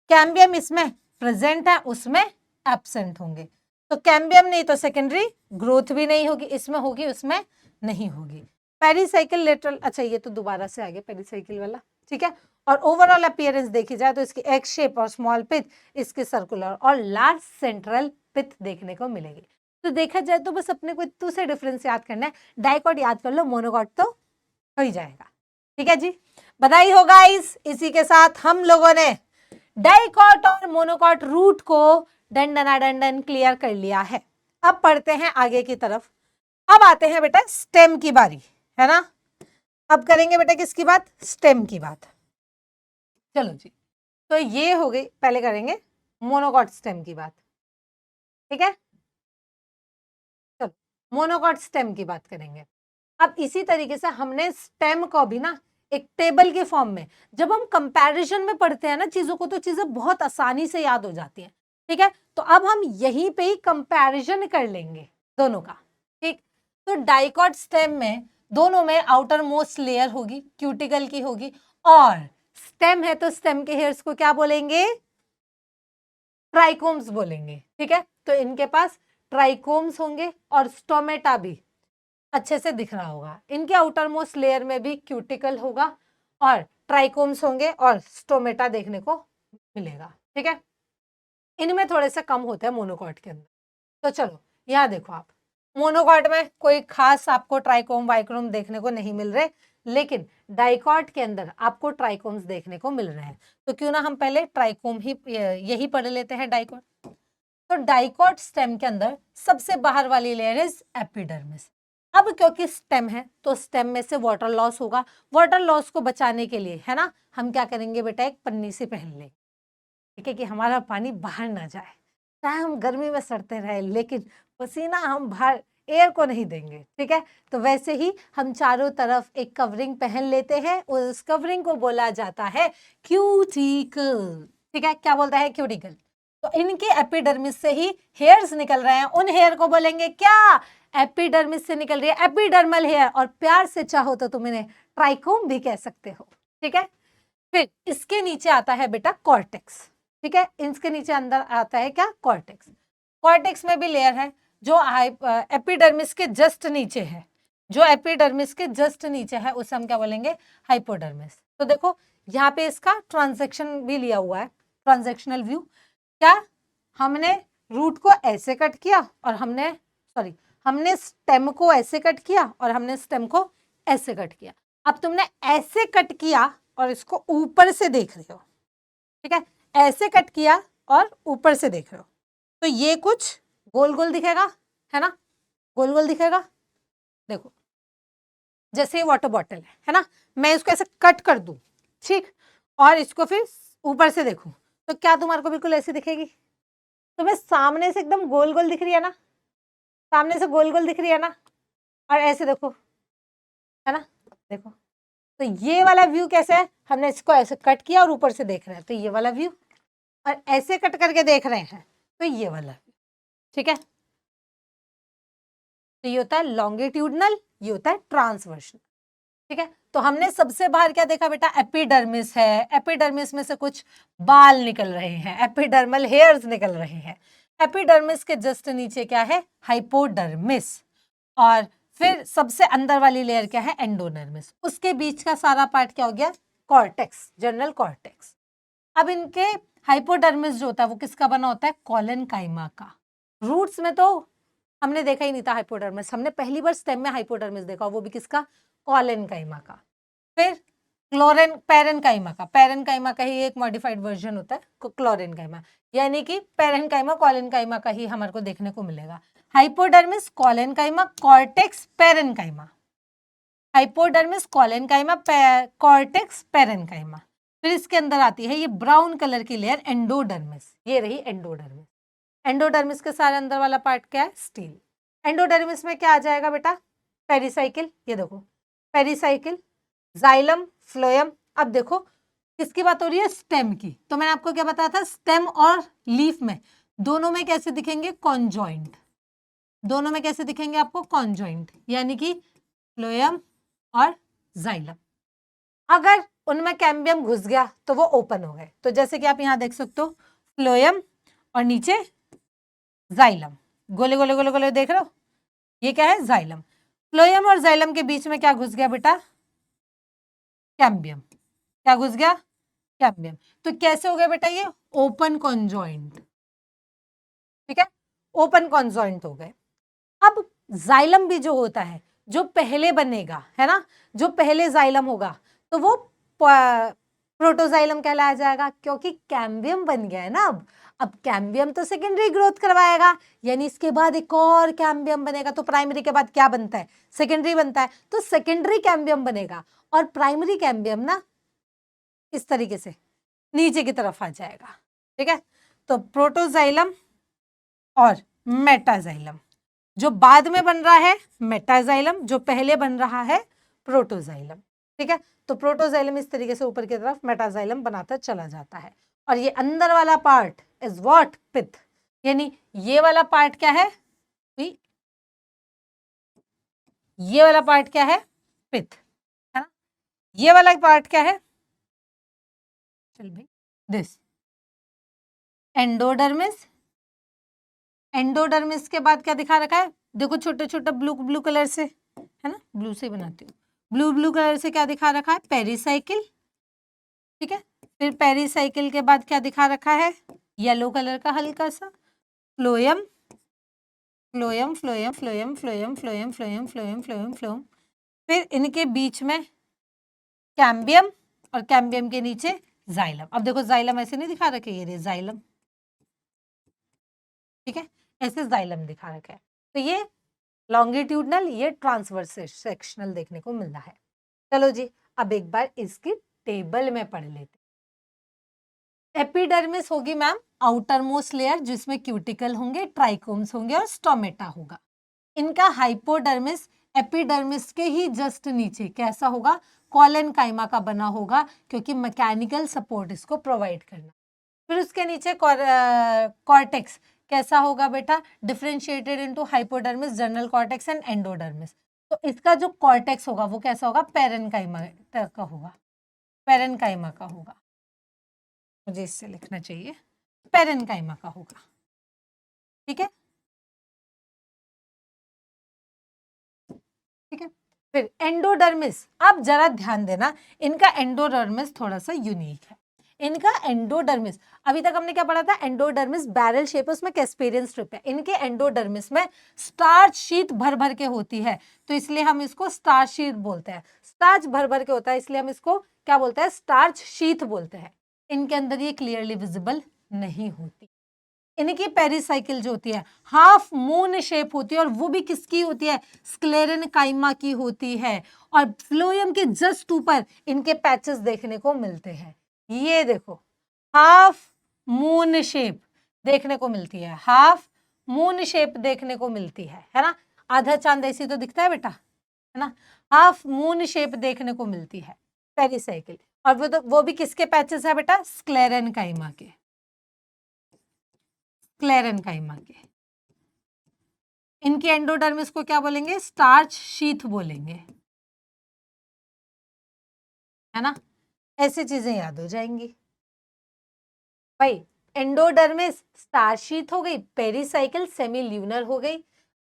कैम्बियम इसमें प्रेजेंट है, उसमें एब्सेंट होंगे, तो कैम्बियम नहीं तो सेकेंडरी ग्रोथ भी नहीं होगी, इसमें होगी उसमें नहीं होगी। पेरिसाइकिल लेटरल, अच्छा ये तो दोबारा से आ गया पेरिसाइकिल वाला, ठीक है। और ओवरऑल अपीयरेंस देखी जाए तो इसकी एक्स शेप और स्मॉल पिथ, इसके सर्कुलर और लार्ज सेंट्रल पिथ देखने को मिलेगी। तो देखा जाए तो बस अपने को इतने से डिफरेंस याद करना है, डाइकॉट याद कर लो, मोनोकॉट तो हो ही जाएगा। ठीक है जी, बधाई हो गाइस, इसी के साथ हम लोगों ने डाइकॉट और मोनोकॉट रूट को डंडन क्लियर कर लिया है। अब पढ़ते हैं आगे की तरफ। अब आते हैं बेटा स्टेम की बारी, है ना, अब करेंगे बेटा किसकी बात, स्टेम की बात। चलो जी, तो ये हो गई, पहले करेंगे मोनोकॉट स्टेम की बात। ठीक है, चलो मोनोकॉट स्टेम की बात करेंगे। अब इसी तरीके से हमने स्टेम को भी ना एक टेबल के फॉर्म में, जब हम कंपैरिजन में पढ़ते हैं ना चीजों को, तो चीजें बहुत आसानी से याद हो जाती हैं। ठीक है, तो अब हम यहीं पे ही कंपैरिजन कर लेंगे दोनों का। ठीक, तो डाइकॉट स्टेम में दोनों में आउटर मोस्ट लेयर होगी, क्यूटिकल की होगी, और स्टेम है तो स्टेम के हेयर्स को क्या बोलेंगे, ट्राइकोम्स बोलेंगे। ठीक है, तो इनके पास ट्राइकोम्स होंगे और स्टोमेटा भी अच्छे से दिख रहा होगा, इनके आउटर मोस्ट लेयर में भी क्यूटिकल होगा और ट्राइकोम्स होंगे और स्टोमेटा देखने को मिलेगा। ठीक है, इनमें थोड़े से कम होते हैं मोनोकॉट के अंदर। तो चलो यहाँ देखो, आप मोनोकॉट में कोई खास आपको ट्राइकोम वाइक्रोम देखने को नहीं मिल रहे, लेकिन डाइकॉट के अंदर आपको ट्राइकोम्स देखने को मिल रहे हैं। तो क्यों ना हम पहले ट्राइकोम ही यही पढ़ लेते हैं, डाइकॉट। तो डाइकॉट स्टेम के अंदर सबसे बाहर वाली लेयर इज एपिडर्मिस। अब क्योंकि स्टेम है तो स्टेम में से वाटर लॉस होगा, वाटर लॉस को बचाने के लिए, है ना, हम क्या करेंगे बेटा, एक पन्नी से पहन लेंगे, ठीक है, कि हमारा पानी बाहर ना जाए, चाहे हम गर्मी में सड़ते रहे लेकिन पसीना हम बाहर एयर को नहीं देंगे। ठीक है, तो वैसे ही हम चारों तरफ एक कवरिंग पहन लेते हैं, उस कवरिंग को बोला जाता है क्यूटिकल। ठीक है, क्या बोलता है, क्यूटिकल। तो इनके एपिडर्मिस से ही हेयर्स निकल रहे हैं, उन हेयर को बोलेंगे क्या, एपिडर्मिस से निकल रही है एपिडर्मल हेयर, और प्यार से चाहो तो तुम इन्हें ट्राइकोम भी कह सकते हो। ठीक है, फिर इसके नीचे आता है बेटा कॉर्टेक्स। ठीक है, इसके नीचे अंदर आता है क्या, कॉर्टेक्स। कॉर्टेक्स में भी लेयर है जो एपिडर्मिस के जस्ट नीचे है, जो एपिडर्मिस के जस्ट नीचे है उसे हम क्या बोलेंगे, हाइपोडर्मिस। तो देखो यहाँ पे इसका ट्रांजैक्शन भी लिया हुआ है, ट्रांजैक्शनल व्यू। क्या हमने रूट को ऐसे कट किया और हमने स्टेम को ऐसे कट किया और हमने स्टेम को ऐसे कट किया। अब तुमने ऐसे कट किया और इसको ऊपर से देख रहे हो, ठीक है, ऐसे कट किया और ऊपर से देख रहे हो, तो ये कुछ गोल गोल दिखेगा, है ना, गोल गोल दिखेगा। देखो जैसे ये वाटर बॉटल है ना, मैं इसको ऐसे कट कर दूं, ठीक, और इसको फिर ऊपर से देखूं, तो क्या तुम्हारे को बिल्कुल ऐसी दिखेगी, तुम्हें सामने से एकदम गोल गोल दिख रही है ना, सामने से गोल गोल दिख रही है ना, और ऐसे देखो, है ना, देखो, तो ये वाला व्यू कैसे है, हमने इसको ऐसे कट किया और ऊपर से देख रहे हैं, तो ये वाला व्यू, और ऐसे कट करके देख रहे हैं तो ये वाला व्यू। ठीक है, तो ये होता है लॉन्गिट्यूडनल, ये होता है ट्रांसवर्शनल। ठीक है, तो हमने सबसे बाहर क्या देखा बेटा, एपिडर्मिस है, एपिडर्मिस में से कुछ बाल निकल रहे हैं, एपिडर्मल हेयर्स निकल रहे हैं। एपिडर्मिस के जस्ट नीचे क्या है, हाइपोडर्मिस, और फिर सबसे अंदर वाली लेयर क्या है, एंडोडर्मिस, उसके बीच का सारा पार्ट क्या हो गया, कॉर्टेक्स, जनरल कॉर्टेक्स। अब इनके हाइपोडर्मिस जो होता है वो किसका बना होता है, कॉलेनकाइमा का। रूट्स में तो हमने देखा ही नहीं था हाइपोडर्मिस, हमने पहली बार स्टेम में हाइपोडर्मिस देखा, वो भी किसका, कॉलेनकाइमा का। फिर क्लोरेन पेरेनकाइमा का, पेरेनकाइमा का ही एक मॉडिफाइड वर्जन होता है क्लोरेनकाइमा, यानी कि पेरेनकाइमा कॉलेनकाइमा का ही हमारे को देखने को मिलेगा। Hypodermis, collenchyma, cortex, parenchyma, hypodermis, collenchyma, cortex, parenchyma. फिर इसके अंदर आती है ये ब्राउन कलर की लेयर, एंडोडर्मिस, ये रही एंडोडर्मिस। एंडोडर्मिस के सारे अंदर वाला पार्ट क्या है, स्टील। एंडोडर्मिस में क्या आ जाएगा बेटा, पेरिसाइकिल, ये देखो पेरिसाइकिल, जाइलम, फ्लोएम। अब देखो किसकी बात हो रही है, स्टेम की। तो मैंने आपको क्या बताया था, स्टेम और लीफ में दोनों में कैसे दिखेंगे, कॉन्जॉइंट, दोनों में कैसे दिखेंगे आपको, कॉन्जॉइंट, यानी कि फ्लोएम और जाइलम। अगर उनमें कैम्बियम घुस गया तो वो ओपन हो गए। तो जैसे कि आप यहां देख सकते हो, फ्लोएम और नीचे जाइलम, गोले गोले गोले गोले देख रहे हो, ये क्या है, जाइलम। फ्लोएम और जाइलम के बीच में क्या घुस गया बेटा, कैम्बियम। क्या घुस गया, कैम्बियम। तो कैसे हो गया बेटा ये, ओपन कॉन्जॉइंट, ठीक है, ओपन कॉन्जॉइंट हो गए। अब जाइलम भी जो होता है, जो पहले बनेगा है ना, जो पहले जाइलम होगा तो वो प्रोटोजाइलम कहलाया जाएगा, क्योंकि कैम्बियम बन गया है ना। अब कैम्बियम तो सेकेंडरी ग्रोथ करवाएगा, यानी इसके बाद एक और कैम्बियम बनेगा, तो प्राइमरी के बाद क्या बनता है, सेकेंडरी बनता है, तो सेकेंडरी कैम्बियम बनेगा, और प्राइमरी कैम्बियम ना इस तरीके से नीचे की तरफ आ जाएगा, ठीक है। तो प्रोटोजाइलम और मेटाजाइलम, जो बाद में बन रहा है मेटाजाइलम, जो पहले बन रहा है प्रोटोजाइलम, ठीक है। तो प्रोटोजाइलम इस तरीके से ऊपर की तरफ मेटाजाइलम बनाता चला जाता है, और ये अंदर वाला पार्ट इज व्हाट, पिथ, यानी ये वाला पार्ट क्या है, ये वाला पार्ट क्या है, पिथ, है ना। ये वाला पार्ट क्या है, चल भाई, दिस एंडोडर्मिस। एंडोडर्मिस के बाद क्या दिखा रखा है, देखो छोटे छोटे ब्लू ब्लू कलर से, है ना, ब्लू से बनाती हूँ, ब्लू ब्लू कलर से क्या दिखा रखा है, पेरिसाइकिल, ठीक है। फिर पेरिसाइकिल के बाद क्या दिखा रखा है, येलो कलर का हल्का सा, phloem, phloem phloem phloem phloem phloem phloem phloem phloem phloem. फिर इनके बीच में कैम्बियम, और कैम्बियम के नीचे जाइलम। अब देखो जाइलम ऐसे नहीं दिखा रखे, ये जाइलम, ठीक है, ऐसे जाइलम दिखा रखा है। तो ये लॉन्गिट्यूडनल, ये ट्रांसवर्स सेक्शनल देखने को मिल रहा है। चलो जी, अब एक बार इसकी टेबल में पढ़ लेते। एपिडर्मिस होगी मैम आउटर मोस्ट लेयर, जिसमें क्यूटिकल होंगे, ट्राइकोम्स होंगे और स्टोमेटा होगा। इनका हाइपोडर्मिस एपिडर्मिस के ही जस्ट नीचे कैसा होगा, कॉलेनकाइमा का बना होगा, क्योंकि मैकेनिकल सपोर्ट इसको प्रोवाइड करना। फिर उसके नीचे कॉर्टेक्स कैसा होगा बेटा, differentiated into hypodermis, general cortex and endodermis. तो इसका जो कॉर्टेक्स होगा वो कैसा होगा, पेरेनकाइमा का होगा, पेरेनकाइमा का होगा, मुझे इससे लिखना चाहिए, पेरेनकाइमा का होगा, ठीक है, ठीक है। फिर एंडोडर्मिस, अब जरा ध्यान देना, इनका एंडोडर्मिस थोड़ा सा यूनिक है। इनका एंडोडर्मिस, अभी तक हमने क्या पढ़ा था, एंडोडर्मिस बैरल शेप, उसमें कैस्पेरियन स्ट्रिप है। इनके एंडोडर्मिस में स्टार्च शीट भर भर के होती है, तो इसलिए हम इसको स्टार्च शीट बोलते हैं। स्टार्च भर भर के होता है, इसलिए हम इसको क्या बोलते हैं, स्टार्च शीट बोलते हैं। इनके अंदर ये क्लियरली विजिबल नहीं होती। इनकी पेरिसाइकिल जो होती है हाफ मून शेप होती है, और वो भी किसकी होती है, स्क्लेरेनकाइमा की होती है। और फ्लोएम के जस्ट ऊपर इनके पैचेस देखने को मिलते हैं, ये देखो हाफ मून शेप देखने को मिलती है, हाफ मून शेप देखने को मिलती है ना, आधा चांद ऐसी तो दिखता है बेटा, है ना, हाफ मून शेप देखने को मिलती है पेरिसाइकिल। और वो भी किसके पैचेस है बेटा, स्क्लेरेनकाइमा के, स्क्लेरेनकाइमा के। इनके एंडोडर्मिस को क्या बोलेंगे, स्टार्च शीथ बोलेंगे, है ना, ऐसी चीजें याद हो जाएंगी भाई। एंडोडर्मिस स्टार शीथ हो गई, पेरिसाइकिल सेमी ल्यूनर हो गई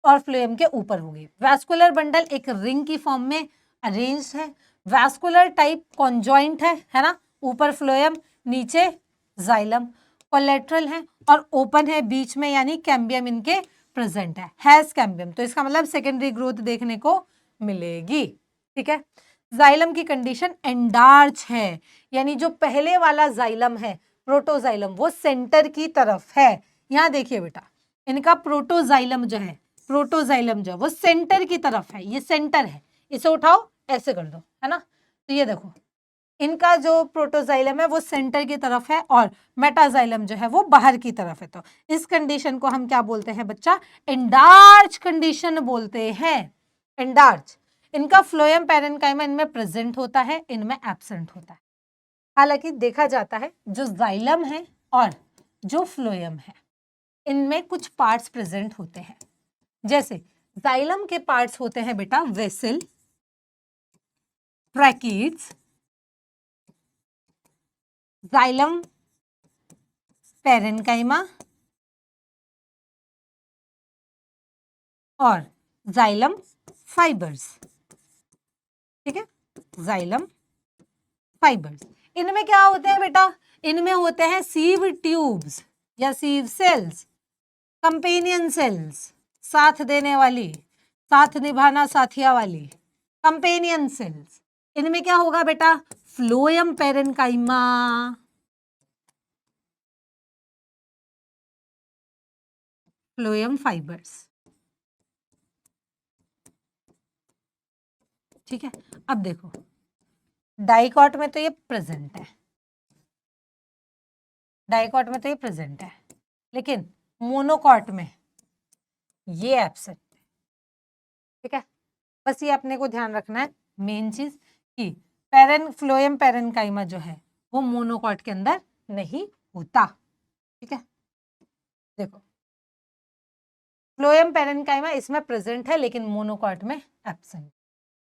और फ्लोएम के ऊपर हो गई। वैस्कुलर बंडल एक रिंग की फॉर्म में अरेंज है, वैस्कुलर टाइप कॉन्जॉइंट है ना, ऊपर फ्लोएम नीचे जाइलम, कोलेट्रल है और ओपन है बीच में, यानी कैम्बियम इनके प्रेजेंट है, हैज कैम्बियम, तो इसका मतलब सेकेंडरी ग्रोथ देखने को मिलेगी। ठीक है, जाइलम की कंडीशन एंडार्च है, यानी जो पहले वाला जाइलम है प्रोटोजाइलम वो सेंटर की तरफ है। यहां देखिए बेटा, इनका प्रोटोजाइलम जो है, प्रोटोजाइलम जो है वो सेंटर की तरफ है, ये सेंटर है, इसे उठाओ ऐसे कर दो, है ना, तो ये देखो इनका जो प्रोटोजाइलम है वो सेंटर की तरफ है और मेटाजाइलम जो है वो बाहर की तरफ है। तो इस कंडीशन को हम क्या बोलते हैं बच्चा, एंडार्च कंडीशन बोलते हैं, एंडार्च। इनका फ्लोएम पैरेन्काइमा इनमें प्रेजेंट होता है, इनमें एब्सेंट होता है। हालांकि देखा जाता है जो जाइलम है और जो फ्लोएम है इनमें कुछ पार्ट्स प्रेजेंट होते हैं। जैसे जाइलम के पार्ट्स होते हैं बेटा वेसल, ट्रैकीड्स, जाइलम पैरेन्काइमा और जाइलम फाइबर्स। ठीक है, जाइलम फाइबर्स। इनमें क्या होते हैं बेटा, इनमें होते हैं सीव ट्यूब्स या सीव सेल्स, कंपेनियन सेल्स, साथ देने वाली, साथ निभाना साथिया वाली कंपेनियन सेल्स। इनमें क्या होगा बेटा, फ्लोएम पैरेन्काइमा, फ्लोएम फाइबर्स। ठीक है, अब देखो डाइकॉट में तो ये प्रेजेंट है, डाइकॉट में तो ये प्रेजेंट है, लेकिन मोनोकॉट में ये एब्सेंट है। ठीक है, बस ये अपने को ध्यान रखना है मेन चीज कि फ्लोएम पैरेन्काइमा जो है वो मोनोकॉट के अंदर नहीं होता। ठीक है, देखो फ्लोएम पैरेन्काइमा इसमें प्रेजेंट है लेकिन मोनोकॉट में absent.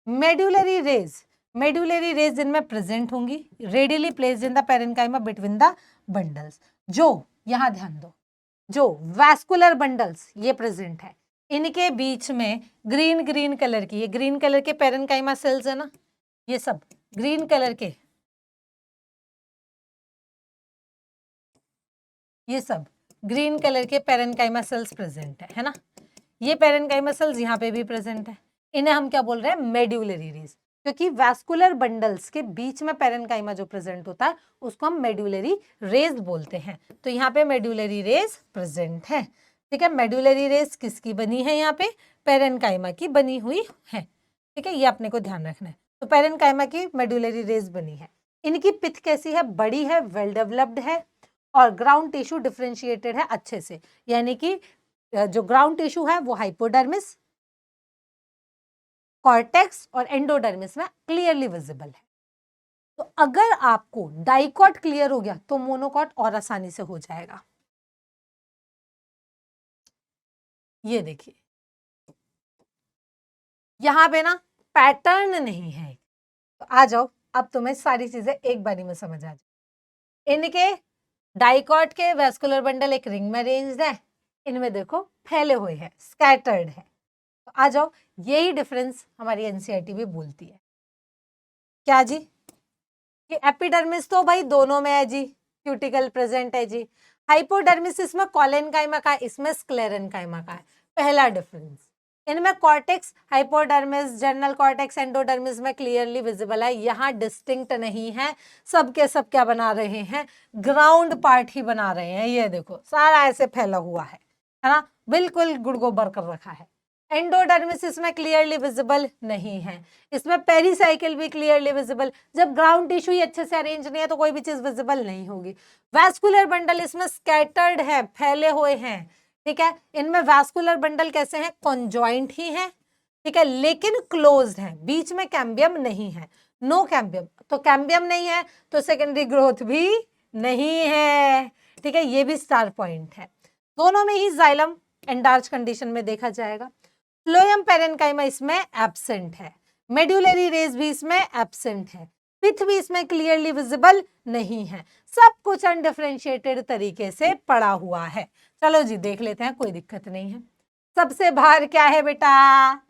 Medullary rays, medullary rays इनमें प्रेजेंट होंगी, radially placed in the parenchyma between the bundles. जो यहां ध्यान दो, जो वैस्कुलर बंडल्स ये प्रेजेंट है, इनके बीच में ग्रीन ग्रीन कलर की, ये ग्रीन कलर के पैरेन्काइमा सेल्स है ना, ये सब ग्रीन कलर के, ये सब ग्रीन कलर के पैरेन्काइमा सेल्स प्रेजेंट है ना, ये पैरेन्काइमा सेल्स यहाँ पे भी प्रेजेंट है। इन्हें हम क्या बोल रहे हैं, मेड्यूलरी रेज, क्योंकि वैस्कुलर बंडल्स के बीच में पैरेन्काइमा जो प्रेजेंट होता है उसको हम मेड्यूलरी रेज बोलते हैं। तो यहाँ पे मेड्यूलरी रेज प्रेजेंट है। ठीक है, मेड्यूलरी रेज किसकी बनी है, यहाँ पे पैरेन्काइमा की बनी हुई है। ठीक है, ये अपने को ध्यान रखना है। तो पैरेन्काइमा की मेड्यूलरी रेज बनी है। इनकी पिथ कैसी है, बड़ी है, वेल डेवलप्ड है और ग्राउंड टिश्यू डिफ्रेंशिएटेड है अच्छे से, यानी कि जो ग्राउंड टिश्यू है वो हाइपोडर्मिस, कॉर्टेक्स और एंडोडर्मिस में क्लियरली विजिबल है। तो अगर आपको डाइकॉट क्लियर हो गया तो मोनोकॉट और आसानी से हो जाएगा। ये देखिए यहां पे ना पैटर्न नहीं है, तो आ जाओ अब तुम्हें सारी चीजें एक बारी में समझ आ जाए। इनके डाइकॉट के वैस्कुलर बंडल एक रिंग में अरेंज्ड है, इनमें देखो फैले हुए हैं, स्कैटर्ड है। तो आ जाओ, यही डिफरेंस हमारी एनसीईआरटी भी बोलती है। क्या जी, कि एपिडर्मिस तो भाई दोनों में है जी, क्यूटिकल प्रेजेंट है जी, हाइपोडर्मिस इसमें कॉलेनकाइमा का है, इसमें स्क्लेरेनकाइमा का है, पहला डिफरेंस। इनमें cortex, hypodermis, journal cortex, endodermis में क्लियरली विजिबल है, यहाँ डिस्टिंक्ट नहीं है, सब के सब क्या बना रहे हैं, ग्राउंड पार्ट ही बना रहे हैं। ये देखो सारा ऐसे फैला हुआ है ना, बिल्कुल गुड़गोबर कर रखा है। एंडोडर्मिस इसमें क्लियरली विजिबल नहीं है, इसमें पेरिसाइकिल भी क्लियरली विजिबल, जब ग्राउंड टिश्यू ही अच्छे से अरेंज नहीं है तो कोई भी चीज विजिबल नहीं होगी। वैस्कुलर बंडल इसमें स्कैटर्ड है, फैले हुए हैं। ठीक है, इनमें वैस्कुलर बंडल कैसे हैं, कॉन्जॉइंट ही हैं। ठीक है, लेकिन क्लोज्ड है, बीच में कैम्बियम नहीं है, नो कैम्बियम। तो कैम्बियम नहीं है तो सेकेंडरी ग्रोथ भी नहीं है। ठीक है, ये भी स्टार पॉइंट है। दोनों में ही जाइलम एंडार्च कंडीशन में देखा जाएगा। फ्लोएम पैरेन्काइमा इसमें एब्सेंट है, मेड्यूलरी रेज भी इसमें एब्सेंट है। पिथ भी इसमें क्लियरली विजिबल नहीं है, सब कुछ अनडिफरेंशिएटेड तरीके से पड़ा हुआ है। चलो जी देख लेते हैं, कोई दिक्कत नहीं है। सबसे बाहर क्या है बेटा,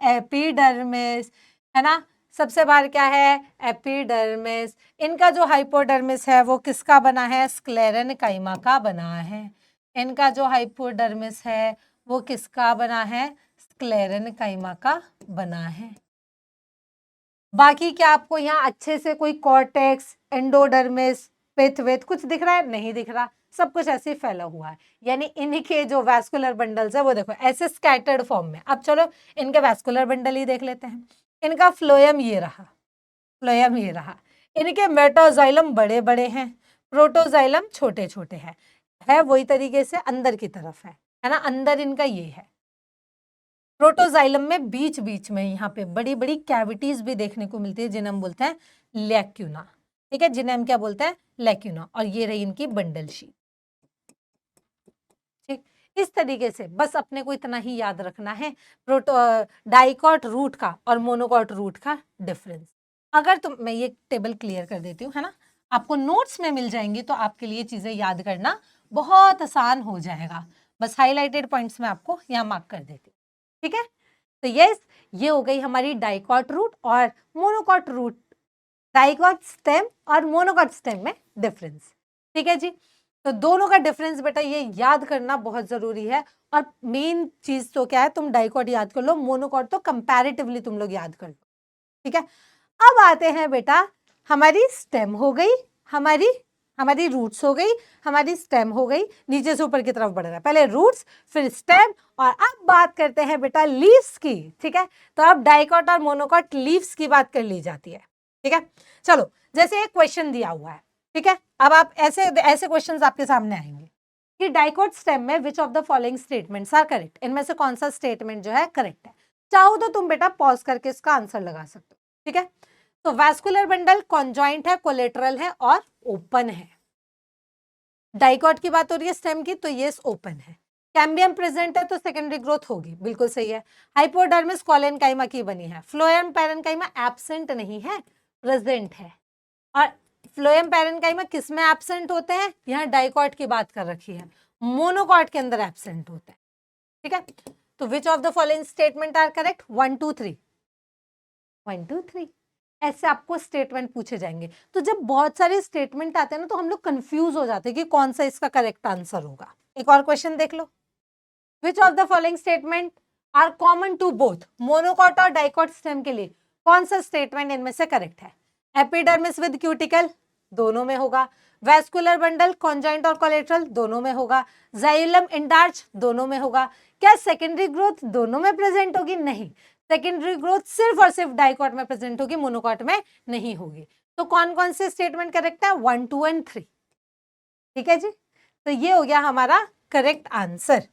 एपिडर्मिस, है ना। सबसे बाहर क्या है, एपिडर्मिस। इनका जो हाइपोडर्मिस है वो किसका बना है, स्क्लेरेनकाइमा का बना है। इनका जो हाइपोडर्मिस है वो किसका बना है, स्क्लेरेनकाइमा का बना है। बाकी क्या आपको यहाँ अच्छे से कोई कॉर्टेक्स, एंडोडर्मिस, पिथ विथ कुछ दिख रहा है, नहीं दिख रहा, सब कुछ ऐसे ही फैला हुआ है। यानी इनके जो वैस्कुलर बंडल्स है वो देखो ऐसे स्कैटर्ड फॉर्म में। अब चलो इनके वैस्कुलर बंडल ही देख लेते हैं। इनका फ्लोएम ये रहा, फ्लोएम ये रहा। इनके मेटाजाइलम बड़े बड़े हैं, प्रोटोजाइलम छोटे छोटे हैं, है वही तरीके से अंदर की तरफ है ना। अंदर इनका ये है। प्रोटोजाइलम में बीच बीच में यहाँ पे बड़ी बड़ी कैविटीज भी देखने को मिलती है जिन्हें हम बोलते हैं लैक्यूना, ठीक है, जिन्हें हम क्या बोलते हैं, लैक्यूना। और ये रही इनकी बंडल शीट, ठीक। इस तरीके से बस अपने को इतना ही याद रखना है डाइकॉट रूट का और मोनोकॉट रूट का डिफरेंस। अगर मैं ये टेबल क्लियर कर देती हूँ, है ना, आपको नोट्स में मिल जाएंगी तो आपके लिए चीजें याद करना बहुत आसान हो जाएगा। बस हाईलाइटेड पॉइंट्स में आपको यहाँ मार्क कर देती हूँ, ठीक है। तो यस, ये हो गई हमारी डाइकॉट रूट और मोनोकॉट रूट, डाइकॉट स्टेम और मोनोकॉट स्टेम में डिफरेंस, ठीक है जी। तो दोनों का डिफरेंस बेटा ये याद करना बहुत जरूरी है। और मेन चीज तो क्या है, तुम डाइकॉट याद कर लो, मोनोकॉट तो कंपैरेटिवली तुम लोग याद कर लो, ठीक है। अब आते हैं बेटा, हमारी स्टेम हो गई, हमारी रूट्स हो गई, हमारी स्टेम हो गई, नीचे से ऊपर की तरफ बढ़ रहा है, पहले रूट्स फिर स्टेम। और अब बात करते हैं बेटा लीव्स की, ठीक है। तो अब डाइकॉट और मोनोकॉट लीव्स की बात कर ली जाती है, ठीक है। चलो जैसे एक क्वेश्चन दिया हुआ है, ठीक है। अब आप ऐसे क्वेश्चंस आपके सामने आएंगे कि डाइकॉट स्टेम में which of the following statements are correct, इनमें से कौन सा स्टेटमेंट जो है करेक्ट है। चाहो तो तुम बेटा पॉज करके इसका आंसर लगा सकते हो, ठीक है। तो वैस्कुलर बंडल कॉन्जॉइंट है, कोलेटरल है और ओपन है। डाइकॉट की बात हो रही है स्टेम की, तो ये ओपन है। कैम्बियम प्रेजेंट है तो सेकेंडरी ग्रोथ होगी, बिल्कुल सही है। हाइपोडर्मिस कॉलेनकाइमा की बनी है, फ्लोएम पैरेन्काइमा एब्सेंट नहीं है, प्रेजेंट है। और फ्लोएम पैरेन्काइमा किस में एब्सेंट होते हैं, यहाँ डाइकॉट की बात कर रखी है, मोनोकॉट के अंदर एब्सेंट होते हैं, ठीक है। तो which of the following statement are correct, 1 2 3, 1 2 3 ऐसे आपको स्टेटमेंट पूछे जाएंगे। तो जब बहुत सारे स्टेटमेंट आते हैं ना तो हम लोग कंफ्यूज हो जाते हैं कि कौन सा इसका करेक्ट आंसर होगा। एक और क्वेश्चन देख लो, which of the following statement are common to both monocot और डाइकॉट स्टेम के लिए, कौन सा स्टेटमेंट इनमें से करेक्ट है। एपिडर्मिस विद क्यूटिकल दोनों में होगा, वैस्कुलर बंडल कॉन्जॉइंट और कोलेटरल दोनों में होगा, जाइलम इंडार्च दोनों में होगा। क्या सेकेंडरी ग्रोथ दोनों में प्रेजेंट होगी, नहीं, सेकेंडरी ग्रोथ सिर्फ और सिर्फ डाइकॉट में प्रेजेंट होगी, मोनोकॉट में नहीं होगी। तो कौन कौन से स्टेटमेंट करेक्ट है, 1 2 और 3, ठीक है जी। तो ये हो गया हमारा करेक्ट आंसर।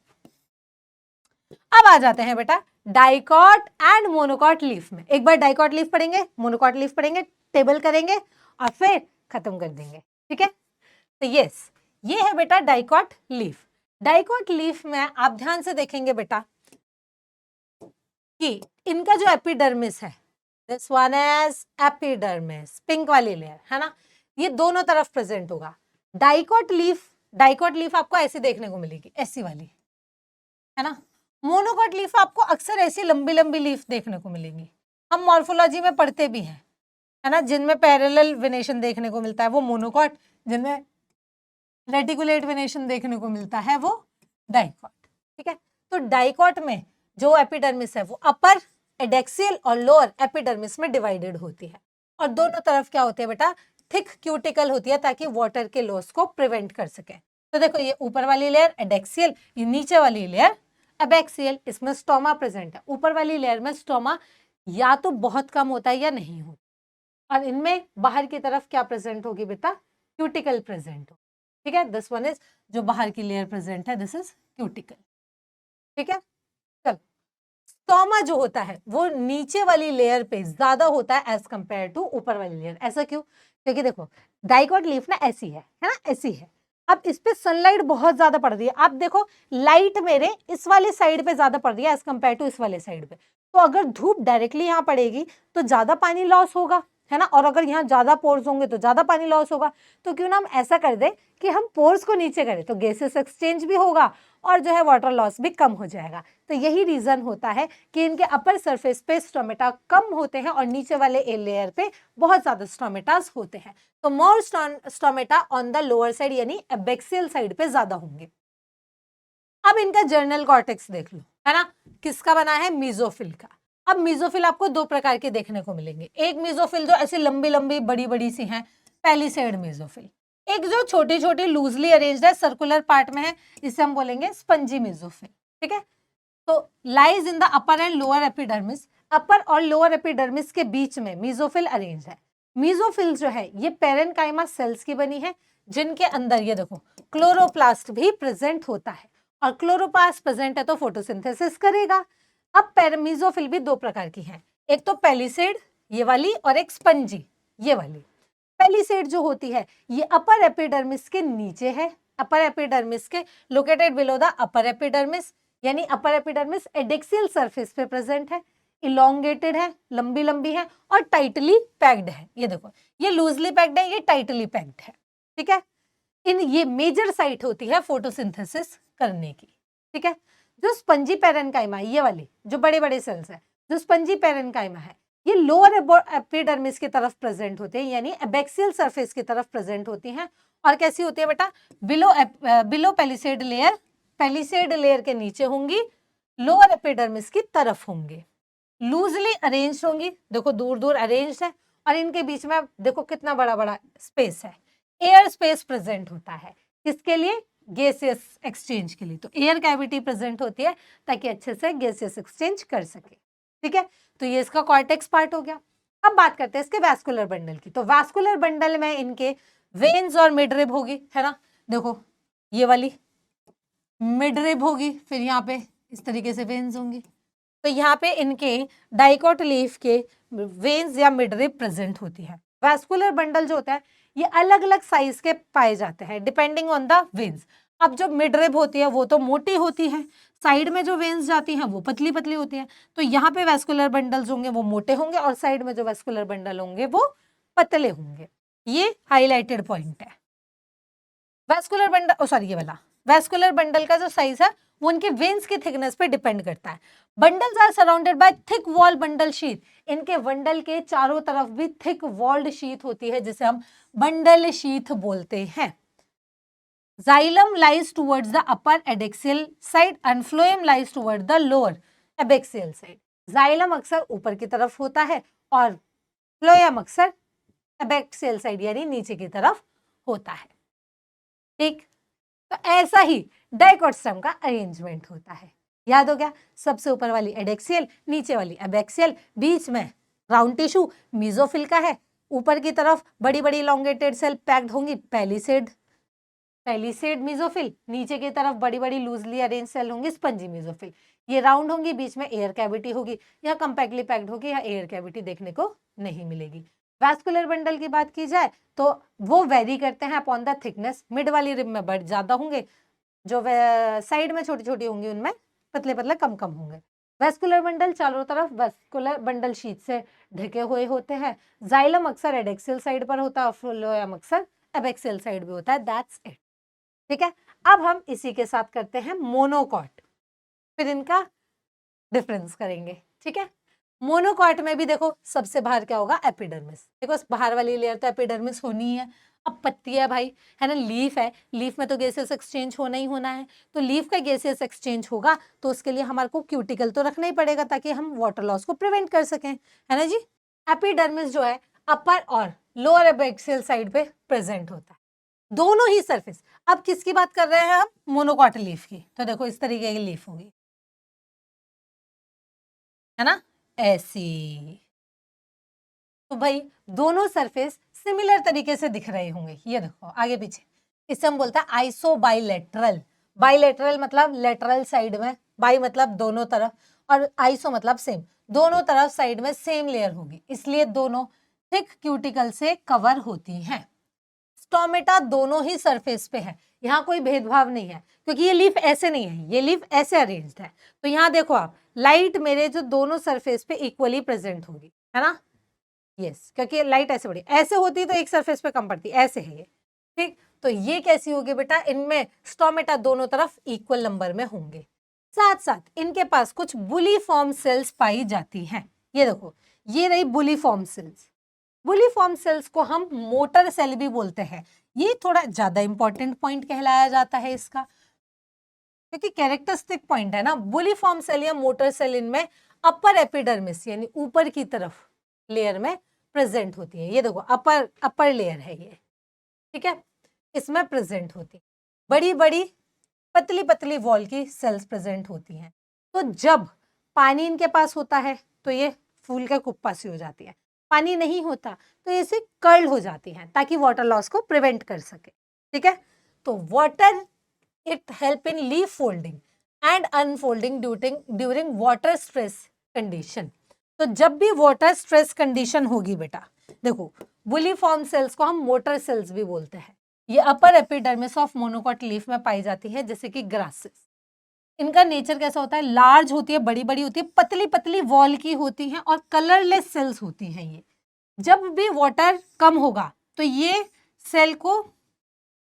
अब आ जाते हैं बेटा डाइकॉट एंड मोनोकॉट लीफ में। एक बार डाइकॉट लीफ पढ़ेंगे, मोनोकॉट लीफ पढ़ेंगे, टेबल करेंगे और फिर खत्म कर देंगे, ठीक है। तो यस, ये है बेटा डाइकॉट लीफ। डाइकॉट लीफ में आप ध्यान से देखेंगे बेटा कि इनका जो एपिडर्मिस है, this one is epidermis, pink वाली लेयर है ना, ये दोनों तरफ प्रेजेंट होगा। डाइकॉट लीफ आपको ऐसी देखने को मिलेगी, ऐसी वाली, है ना। मोनोकॉट लीफ आपको अक्सर ऐसी लंबी लंबी लीफ देखने को मिलेंगी, हम मॉर्फोलॉजी में पढ़ते भी हैं, है ना। जिनमें पैरेलल वेनेशन देखने को मिलता है वो मोनोकॉट, जिनमें रेटिकुलेट वेनेशन देखने को मिलता है वो डाइकॉट, ठीक है। तो डाइकॉट में जो एपिडर्मिस है वो अपर एडेक्सियल और लोअर एपिडर्मिस में डिवाइडेड होती है, और दोनों तरफ क्या होती है बेटा, थिक क्यूटिकल होती है ताकि वाटर के लॉस को प्रिवेंट कर सके। तो देखो ये ऊपर वाली लेयर एडेक्सियल, ये नीचे वाली लेयर एबैक्सियल, इसमें स्टोमा प्रेजेंट है। ऊपर वाली लेयर में स्टोमा या तो बहुत कम होता है या नहीं होता, और इनमें बाहर की तरफ क्या प्रेजेंट होगी बेटा, क्यूटिकल प्रेजेंट हो, ठीक है। दिस वन इज जो बाहर की लेयर प्रेजेंट है, दिस इज क्यूटिकल, ठीक है। चलो स्टोमा जो होता है वो नीचे वाली लेयर पे ज्यादा होता है एज कंपेयर टू ऊपर वाली लेयर। ऐसा क्यों, क्योंकि देखो डाइकॉट लीफ ना ऐसी है ना, ऐसी है। अब इस पे सनलाइट बहुत ज्यादा पड़ रही है, आप देखो लाइट मेरे इस वाले साइड पे ज्यादा पड़ रही है एज कंपेयर टू इस वाले साइड पे। तो अगर धूप डायरेक्टली यहाँ पड़ेगी तो ज्यादा पानी लॉस होगा, है ना, और अगर यहाँ ज्यादा पोर्स होंगे तो ज्यादा पानी लॉस होगा। तो क्यों ना हम ऐसा कर दे कि हम पोर्स को नीचे करें, तो गैसेस एक्सचेंज भी होगा और जो है वाटर लॉस भी कम हो जाएगा। तो यही रीजन होता है कि इनके अपर सरफेस पे स्टोमेटा कम होते हैं और नीचे वाले ए लेयर पे बहुत ज्यादा स्टोमेटास होते हैं। तो more stomata on the lower side यानी एबैक्सियल साइड पे ज्यादा होंगे। अब इनका जर्नल कॉर्टेक्स देख लो, है ना, किसका बना है, मीजोफिल का। अब मीजोफिल आपको दो प्रकार के देखने को मिलेंगे, एक मीजोफिल जो ऐसी लंबी लंबी बड़ी बड़ी सी हैं, पैलिसेड मीजोफिल, एक जो छोटी छोटी लूजली अरेंज्ड है, सर्कुलर पार्ट में है, इसे हम बोलेंगे स्पंजी मीजोफिल। ठीक है, तो lies in the upper and lower epidermis, upper और लोअर एपिडर्मिस के बीच में मीजोफिल अरेंज है। मीजोफिल जो है ये पेरेन्काइमा सेल्स की बनी है, जिनके अंदर ये देखो क्लोरोप्लास्ट भी प्रेजेंट होता है, और क्लोरोप्लास्ट प्रेजेंट है तो फोटोसिंथेसिस करेगा। अब मीजोफिल भी दो प्रकार की है, एक तो पैलिसेड ये वाली और एक स्पंजी ये वाली। पैलिसेड जो होती है ये अपर एपिडर्मिस के नीचे है, अपर एपिडर्मिस के located below the upper epidermis, यानी अपर एपिडर्मिस एडेक्सियल सरफेस पे प्रेजेंट है, इलोंगेटेड है, लंबी लंबी है और टाइटली पैक्ड है। ये देखो ये लूजली पैक्ड है, ये टाइटली पैक्ड है। ठीक है, इन ये मेजर साइट होती है फोटोसिंथेसिस करने की। ठीक है, जो स्पंजी पेरेन्काइमा ये वाली जो बड़े बड़े सेल्स है, जो स्पंजी पेरेन्काइमा है ये लोअर एपिडर्मिस की तरफ प्रेजेंट होते हैं, यानी एबैक्सियल सरफेस की तरफ प्रेजेंट होती हैं। और कैसी होती है बेटा, below palisade layer, palisade layer के नीचे होंगी, लोअर एपिडर्मिस की तरफ होंगे, लूजली अरेंज होंगी, देखो दूर दूर अरेंज है, और इनके बीच में देखो कितना बड़ा बड़ा स्पेस है, एयर स्पेस प्रेजेंट होता है, किसके लिए, गैसियस एक्सचेंज के लिए। तो एयर कैविटी प्रेजेंट होती है ताकि अच्छे से गैसियस एक्सचेंज कर सके। ठीक है, तो ये इसका कॉर्टेक्स पार्ट हो गया। अब बात करते हैं इसके वैस्कुलर बंडल की। तो वैस्कुलर बंडल में इनके वेन्स और मिडरिब होगी, है ना, देखो ये वाली मिडरिब होगी, फिर यहाँ पे इस तरीके से वेन्स होंगी। तो यहाँ पे इनके डाइकोट लीफ के वेन्स या मिडरिब प्रेजेंट होती है। वैस्कुलर बंडल जो होता है ये अलग अलग साइज के पाए जाते हैं डिपेंडिंग ऑन द वेन्स। अब जो मिडरिब होती है वो तो मोटी होती है, साइड में जो वेन्स जाती हैं वो पतली पतली होती हैं। तो यहाँ पे वैस्कुलर बंडल्स होंगे वो मोटे होंगे, और साइड में जो वैस्कुलर बंडल होंगे वो पतले होंगे। ये हाईलाइटेड पॉइंट है। वैस्कुलर बंडल, सॉरी ये वाला वैस्कुलर बंडल का जो साइज है वो उनके वेन्स की थिकनेस पे डिपेंड करता है। Bundles are surrounded by thick wall bundle sheath, इनके बंडल के चारों तरफ भी थिक वॉल्ड शीथ होती है जिसे हम बंडल शीथ बोलते हैं। Xylem lies towards the upper adaxial side and phloem lies toward the lower abaxial side. Xylem अक्सर ऊपर की तरफ होता है और फ्लोएम अक्सर एबैक्सियल साइड यानी नीचे की तरफ होता है। ठीक, तो ऐसा ही डाइकोटस्टम का अरेंजमेंट होता है। याद हो गया, सबसे ऊपर वाली एडेक्सियल, नीचे वाली एबैक्सियल, बीच में राउंड टिश्यू मीजोफिल का है, ऊपर की तरफ बड़ी बड़ी इलोंगेटेड सेल पैक्ड होंगी, पैलिसेड मीजोफिल, नीचे की तरफ बड़ी बड़ी लूजली अरेंज सेल होंगी, स्पंजी मीजोफिल। ये राउंड होंगी, बीच में एयर कैविटी होगी, या कंपैक्टली पैक्ड होगी, या एयर कैविटी देखने को नहीं मिलेगी। वैस्कुलर बंडल की बात की जाए तो वो वेरी करते हैं अपॉन द थिकनेस, मिड वाली रिब में बड़ ज्यादा होंगे, जो साइड में छोटी छोटी होंगी उनमें पतले पतले कम कम होंगे। वैस्कुलर बंडल चारों तरफ वैस्कुलर बंडल शीट से ढके हुए होते हैं। जाइलम अक्सर एडेक्सियल साइड पर होता है, फ्लोएम अक्सर एबैक्सियल साइड भी होता है। That's it. ठीक है, अब हम इसी के साथ करते हैं मोनोकॉट, फिर इनका डिफरेंस करेंगे। ठीक है, मोनोकॉट में भी देखो सबसे बाहर क्या होगा, एपिडर्मिस। देखो बाहर वाली लेयर तो एपिडर्मिस होनी है। अब पत्ती है भाई, है ना, लीफ है, लीफ में तो गैसेस एक्सचेंज होना ही होना है। तो लीफ का गैसेस एक्सचेंज होगा तो उसके लिए हमारे को क्यूटिकल तो रखना ही पड़ेगा ताकि हम वाटर लॉस को प्रिवेंट कर सकें, है ना जी। एपिडर्मिस जो है अपर और लोअर एबैक्सियल साइड पे प्रेजेंट होता है, दोनों ही सरफेस। अब किसकी बात कर रहे हैं हम, मोनोकॉट लीफ की। तो देखो इस तरीके की लीफ होगी, है ना, ऐसी। तो भाई दोनों सरफेस सिमिलर तरीके से दिख रहे होंगे, ये देखो आगे पीछे। इसे हम बोलते हैं आइसो बाइलेटरल। बाइलेटरल मतलब लेटरल साइड में, बाई मतलब दोनों तरफ, और आइसो मतलब सेम, दोनों तरफ साइड में सेम लेयर होगी, इसलिए दोनों थिक क्यूटिकल से कवर होती हैं। स्टोमेटा दोनों ही सरफेस पे है, यहाँ कोई भेदभाव नहीं है, क्योंकि ये लीफ ऐसे नहीं है, ये लीफ ऐसे अरेंज्ड है। तो यहाँ देखो आप, लाइट मेरे जो दोनों सरफेस पे इक्वली प्रेजेंट होगी, है ना, यस, क्योंकि लाइट ऐसे बढ़ी, ऐसे होती तो एक सरफेस पे कम पड़ती, ऐसे है ये, ठीक। तो ये कैसी होगी बेटा, इनमें स्टोमेटा दोनों तरफ इक्वल नंबर में होंगे। साथ साथ इनके पास कुछ बुलीफॉर्म सेल्स पाई जाती हैं। ये देखो, ये रही बुलीफॉर्म सेल्स। बुलीफॉर्म सेल्स को हम मोटर सेल भी बोलते हैं। ये थोड़ा ज्यादा इंपॉर्टेंट पॉइंट कहलाया जाता है इसका, क्योंकि कैरेक्टरिस्टिक पॉइंट है ना। बुलीफॉर्म सेल या मोटर सेल इनमें अपर एपिडर्मिस यानी ऊपर की तरफ लेयर में प्रेजेंट होती है। ये देखो अपर लेयर है ये, ठीक है, इसमें प्रेजेंट होती है। बड़ी बड़ी पतली पतली वॉल की सेल्स प्रेजेंट होती हैं। तो जब पानी इनके पास होता है तो ये फूल के कुप्पा सी हो जाती है, पानी नहीं होता तो ऐसे कर्ल हो जाती हैं ताकि वाटर लॉस को प्रिवेंट कर सके, ठीक है। तो water it help in leaf folding and unfolding during water stress condition. तो जब भी वाटर स्ट्रेस कंडीशन होगी बेटा, देखो बुलीफॉर्म सेल्स को हम मोटर सेल्स भी बोलते हैं। ये upper epidermis of monocot leaf में पाई जाती है, जैसे कि ग्रासेस। इनका नेचर कैसा होता है, लार्ज होती है, बड़ी बड़ी होती है, पतली पतली वॉल की होती हैं और कलरलेस सेल्स होती हैं। ये जब भी वाटर कम होगा तो ये सेल को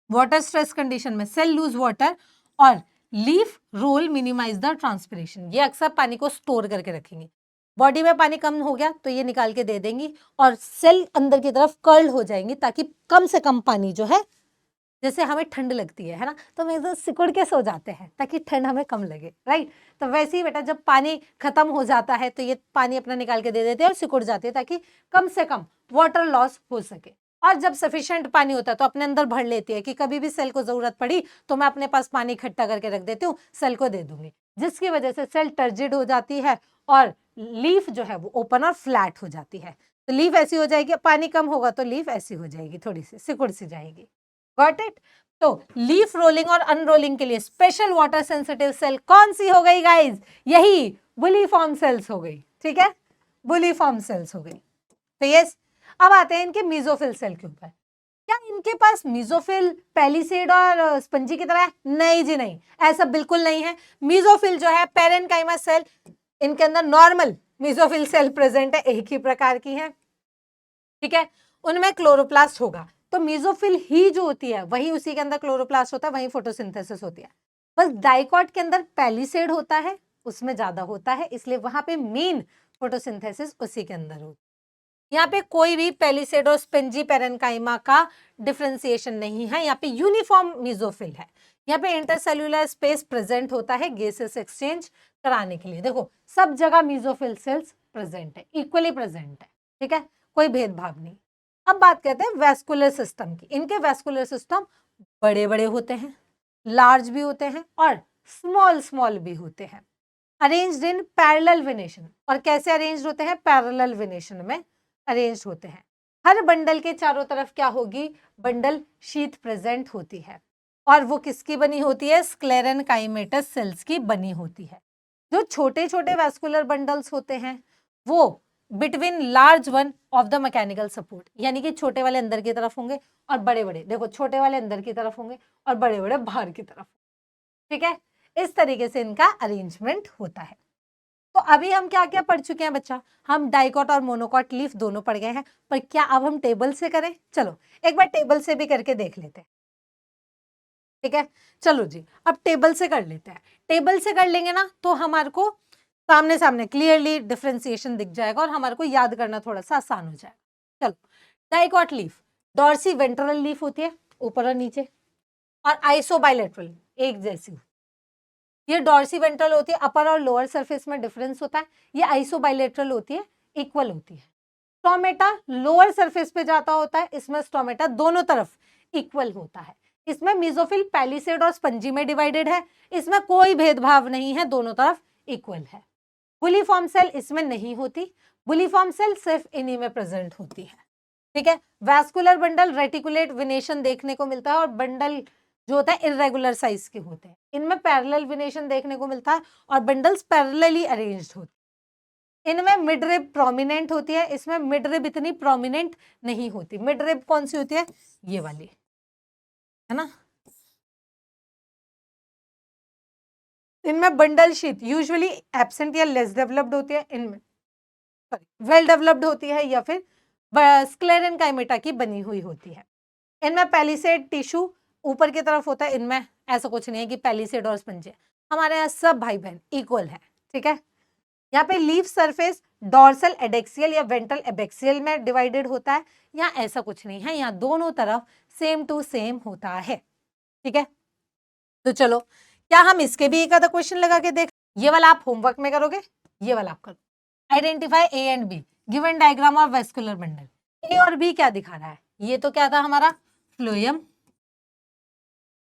वाटर स्ट्रेस कंडीशन में सेल लूज वाटर और leaf roll minimise the transpiration. ये अक्सर पानी को स्टोर करके रखेंगे। बॉडी में पानी कम हो गया तो ये निकाल के दे देंगी और सेल अंदर की तरफ कर्ल हो जाएंगी ताकि कम से कम पानी जो है, जैसे हमें ठंड लगती है ना, तो हम एकदम सिकुड़ के सो जाते हैं ताकि ठंड हमें कम लगे, राइट। तो वैसे ही बेटा जब पानी खत्म हो जाता है तो ये पानी अपना निकाल के दे देते हैं और सिकुड़ जाते हैं ताकि कम से कम वाटर लॉस हो सके। और जब सफिशिएंट पानी होता है तो अपने अंदर भर लेती है कि कभी भी सेल को जरूरत पड़ी तो मैं अपने पास पानी इकट्ठा करके रख देती हूँ, सेल को दे दूंगी, जिसकी वजह से सेल टर्जिड हो जाती है और लीफ जो है वो ओपन और फ्लैट हो जाती है। तो लीफ ऐसी हो जाएगी, पानी कम होगा तो लीफ ऐसी हो जाएगी, थोड़ी सी सिकुड़ सी जाएगी। Got it. तो लीफ रोलिंग और अनरोलिंग के लिए स्पेशल वाटर सेंसिटिव सेल कौन सी हो गई गाइज, यही बुलीफॉर्म सेल्स हो गई, ठीक है, बुलीफॉर्म सेल्स हो गई। तो यस, अब आते हैं इनके मीजोफिल सेल के ऊपर। क्या इनके पास मीजोफिल पैलिसेड और स्पंजी की तरह है? नहीं जी नहीं, ऐसा बिल्कुल नहीं है। मीजोफिल जो है पेरेनकाइमा सेल, इनके अंदर नॉर्मल मीजोफिल सेल प्रेजेंट है, एक ही प्रकार की है, ठीक है। उनमें क्लोरोप्लास्ट होगा, तो मीजोफिल ही जो होती है वही उसी के अंदर क्लोरोप्लास्ट होता है, वही फोटोसिंथेसिस होती है। बस डाइकॉट के अंदर पैलिसेड होता है, उसमें ज्यादा होता है, इसलिए वहां पे मेन फोटोसिंथेसिस उसी के अंदर होती है। यहाँ पे कोई भी पैलिसेड और स्पेंजी पेरेनकाइमा का डिफरेंशिएशन नहीं है, यहाँ पे यूनिफॉर्म मीजोफिल है। यहाँ पे इंटरसेल्यूलर स्पेस प्रेजेंट होता है गैसेस एक्सचेंज कराने के लिए। देखो सब जगह मीजोफिल सेल्स प्रेजेंट है, इक्वली प्रेजेंट है, ठीक है, कोई भेदभाव नहीं। अब बात करते हैं वेस्कुलर सिस्टम की। इनके वेस्कुलर सिस्टम बड़े बड़े होते हैं, लार्ज भी होते हैं और स्मॉल स्मॉल भी होते हैं, अरेंज्ड इन पैरेलल वेनेशन। और कैसे अरेंज्ड होते हैं, पैरेलल वेनेशन में अरेंज होते हैं। हर बंडल के चारों तरफ क्या होगी, बंडल शीथ प्रेजेंट होती है और वो किसकी बनी होती है, स्क्लेरेनकाइमेटस सेल्स की बनी होती है। जो छोटे छोटे वेस्कुलर बंडल्स होते हैं वो between large one of the mechanical support, यानी कि छोटे वाले अंदर की तरफ होंगे और बड़े बड़े, देखो छोटे वाले अंदर की तरफ होंगे और बड़े बड़े बाहर की तरफ, ठीक है। इस तरीके से इनका अरेंजमेंट होता है। तो अभी हम क्या क्या पढ़ चुके हैं बच्चा, हम डाइकॉट और मोनोकॉट लीफ दोनों पढ़ गए हैं, पर क्या अब हम टेबल से करें? चलो एक बार टेबल से भी करके देख लेते हैं, ठीक है। चलो जी अब टेबल से कर लेते हैं। टेबल से कर लेंगे ना तो हमारे को सामने सामने क्लियरली डिफरेंशिएशन दिख जाएगा और हमारे को याद करना थोड़ा सा आसान हो जाएगा। चलो, dicot leaf dorsiventral leaf होती है, ऊपर और नीचे, और आइसोबाइलेटरल एक जैसी। ये डॉर्सी वेंट्रल होती है, अपर और लोअर सरफेस में डिफरेंस होता है। ये आइसोबाइलेटरल होती है, इक्वल होती है। स्टोमेटा लोअर सरफेस पे जाता होता है, इसमें स्टोमेटा दोनों तरफ इक्वल होता है। इसमें मीजोफिल पैलिसेड और स्पंजी में डिवाइडेड है, इसमें कोई भेदभाव नहीं है, दोनों तरफ इक्वल है। बुलीफॉर्म सेल इसमें नहीं होती, बुलीफॉर्म सेल सिर्फ इन्हीं में प्रेजेंट होती है, ठीक है। वैस्कुलर बंडल रेटिकुलेट विनेशन देखने को मिलता है और बंडल जो होता है इरेगुलर साइज के होते हैं। इनमें पैरेलल विनेशन देखने को मिलता है और बंडल्स पैरेलली अरेंज्ड होते हैं। इनमें मिड रिब प्रोमिनेंट होती है, इसमें मिड रिब इतनी प्रोमिनेंट नहीं होती। मिड रिब कौन सी होती है, ये वाली, है ना। इनमें बंडल शीथ यूजुअली एब्सेंट या लेस डेवलप्ड होती है, इनमें वेल डेवलप्ड होती है या फिर स्क्लेरेनकाइमेटा की बनी हुई होती है। इनमें पेलिसेड टिश्यू ऊपर की तरफ होता है, इनमें ऐसा कुछ नहीं है कि पेलिसेड और स्पंज है। हमारे यहाँ सब भाई बहन इक्वल है, ठीक है। यहाँ पे लीफ सरफेस डॉर्सल एडेक्सियल या वेंट्रल एबेक्सियल में डिवाइडेड होता है, यहाँ ऐसा कुछ नहीं है, यहाँ दोनों तरफ सेम टू सेम होता है, ठीक है। तो चलो, क्या हम इसके भी एक आधा क्वेश्चन लगा के देख, ये वाला आप होमवर्क में करोगे, ये वाला आप करो। Identify A and B given diagram of vascular bundle. A और बी क्या दिखा रहा है, ये तो क्या था हमारा फ्लोएम,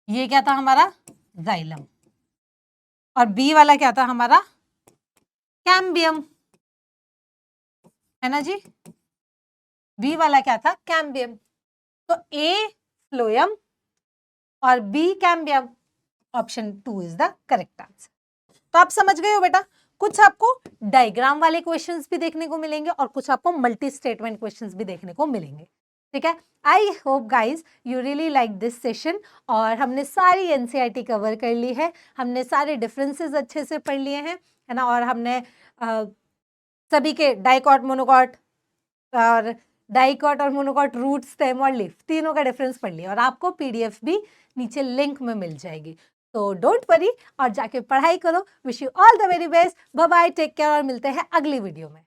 ये क्या था हमारा जाइलम, और बी वाला क्या था हमारा कैम्बियम, है ना जी। बी वाला क्या था कैम्बियम। तो ए फ्लोएम और B cambium, option 2 is the correct answer. तो आप समझ गए हो बेटा, कुछ आपको डायग्राम वाले क्वेश्चंस भी देखने को मिलेंगे और कुछ आपको मल्टी स्टेटमेंट क्वेश्चंस भी देखने को मिलेंगे, ठीक है। I hope guys you really like this session, और हमने सारी एनसीईआरटी कवर कर ली है, हमने सारे डिफरेंसेस अच्छे से पढ़ लिए हैं, है ना, और हमने सभी के डाइकॉट मोनोकॉट और डाइकॉट और मोनोकॉट रूट स्टेम और लीफ तीनों का डिफरेंस पढ़ लिया, और आपको पीडीएफ भी नीचे लिंक में मिल जाएगी। तो डोंट वरी और जाके पढ़ाई करो। Wish you all the very best, bye bye, take care, और मिलते हैं अगली वीडियो में।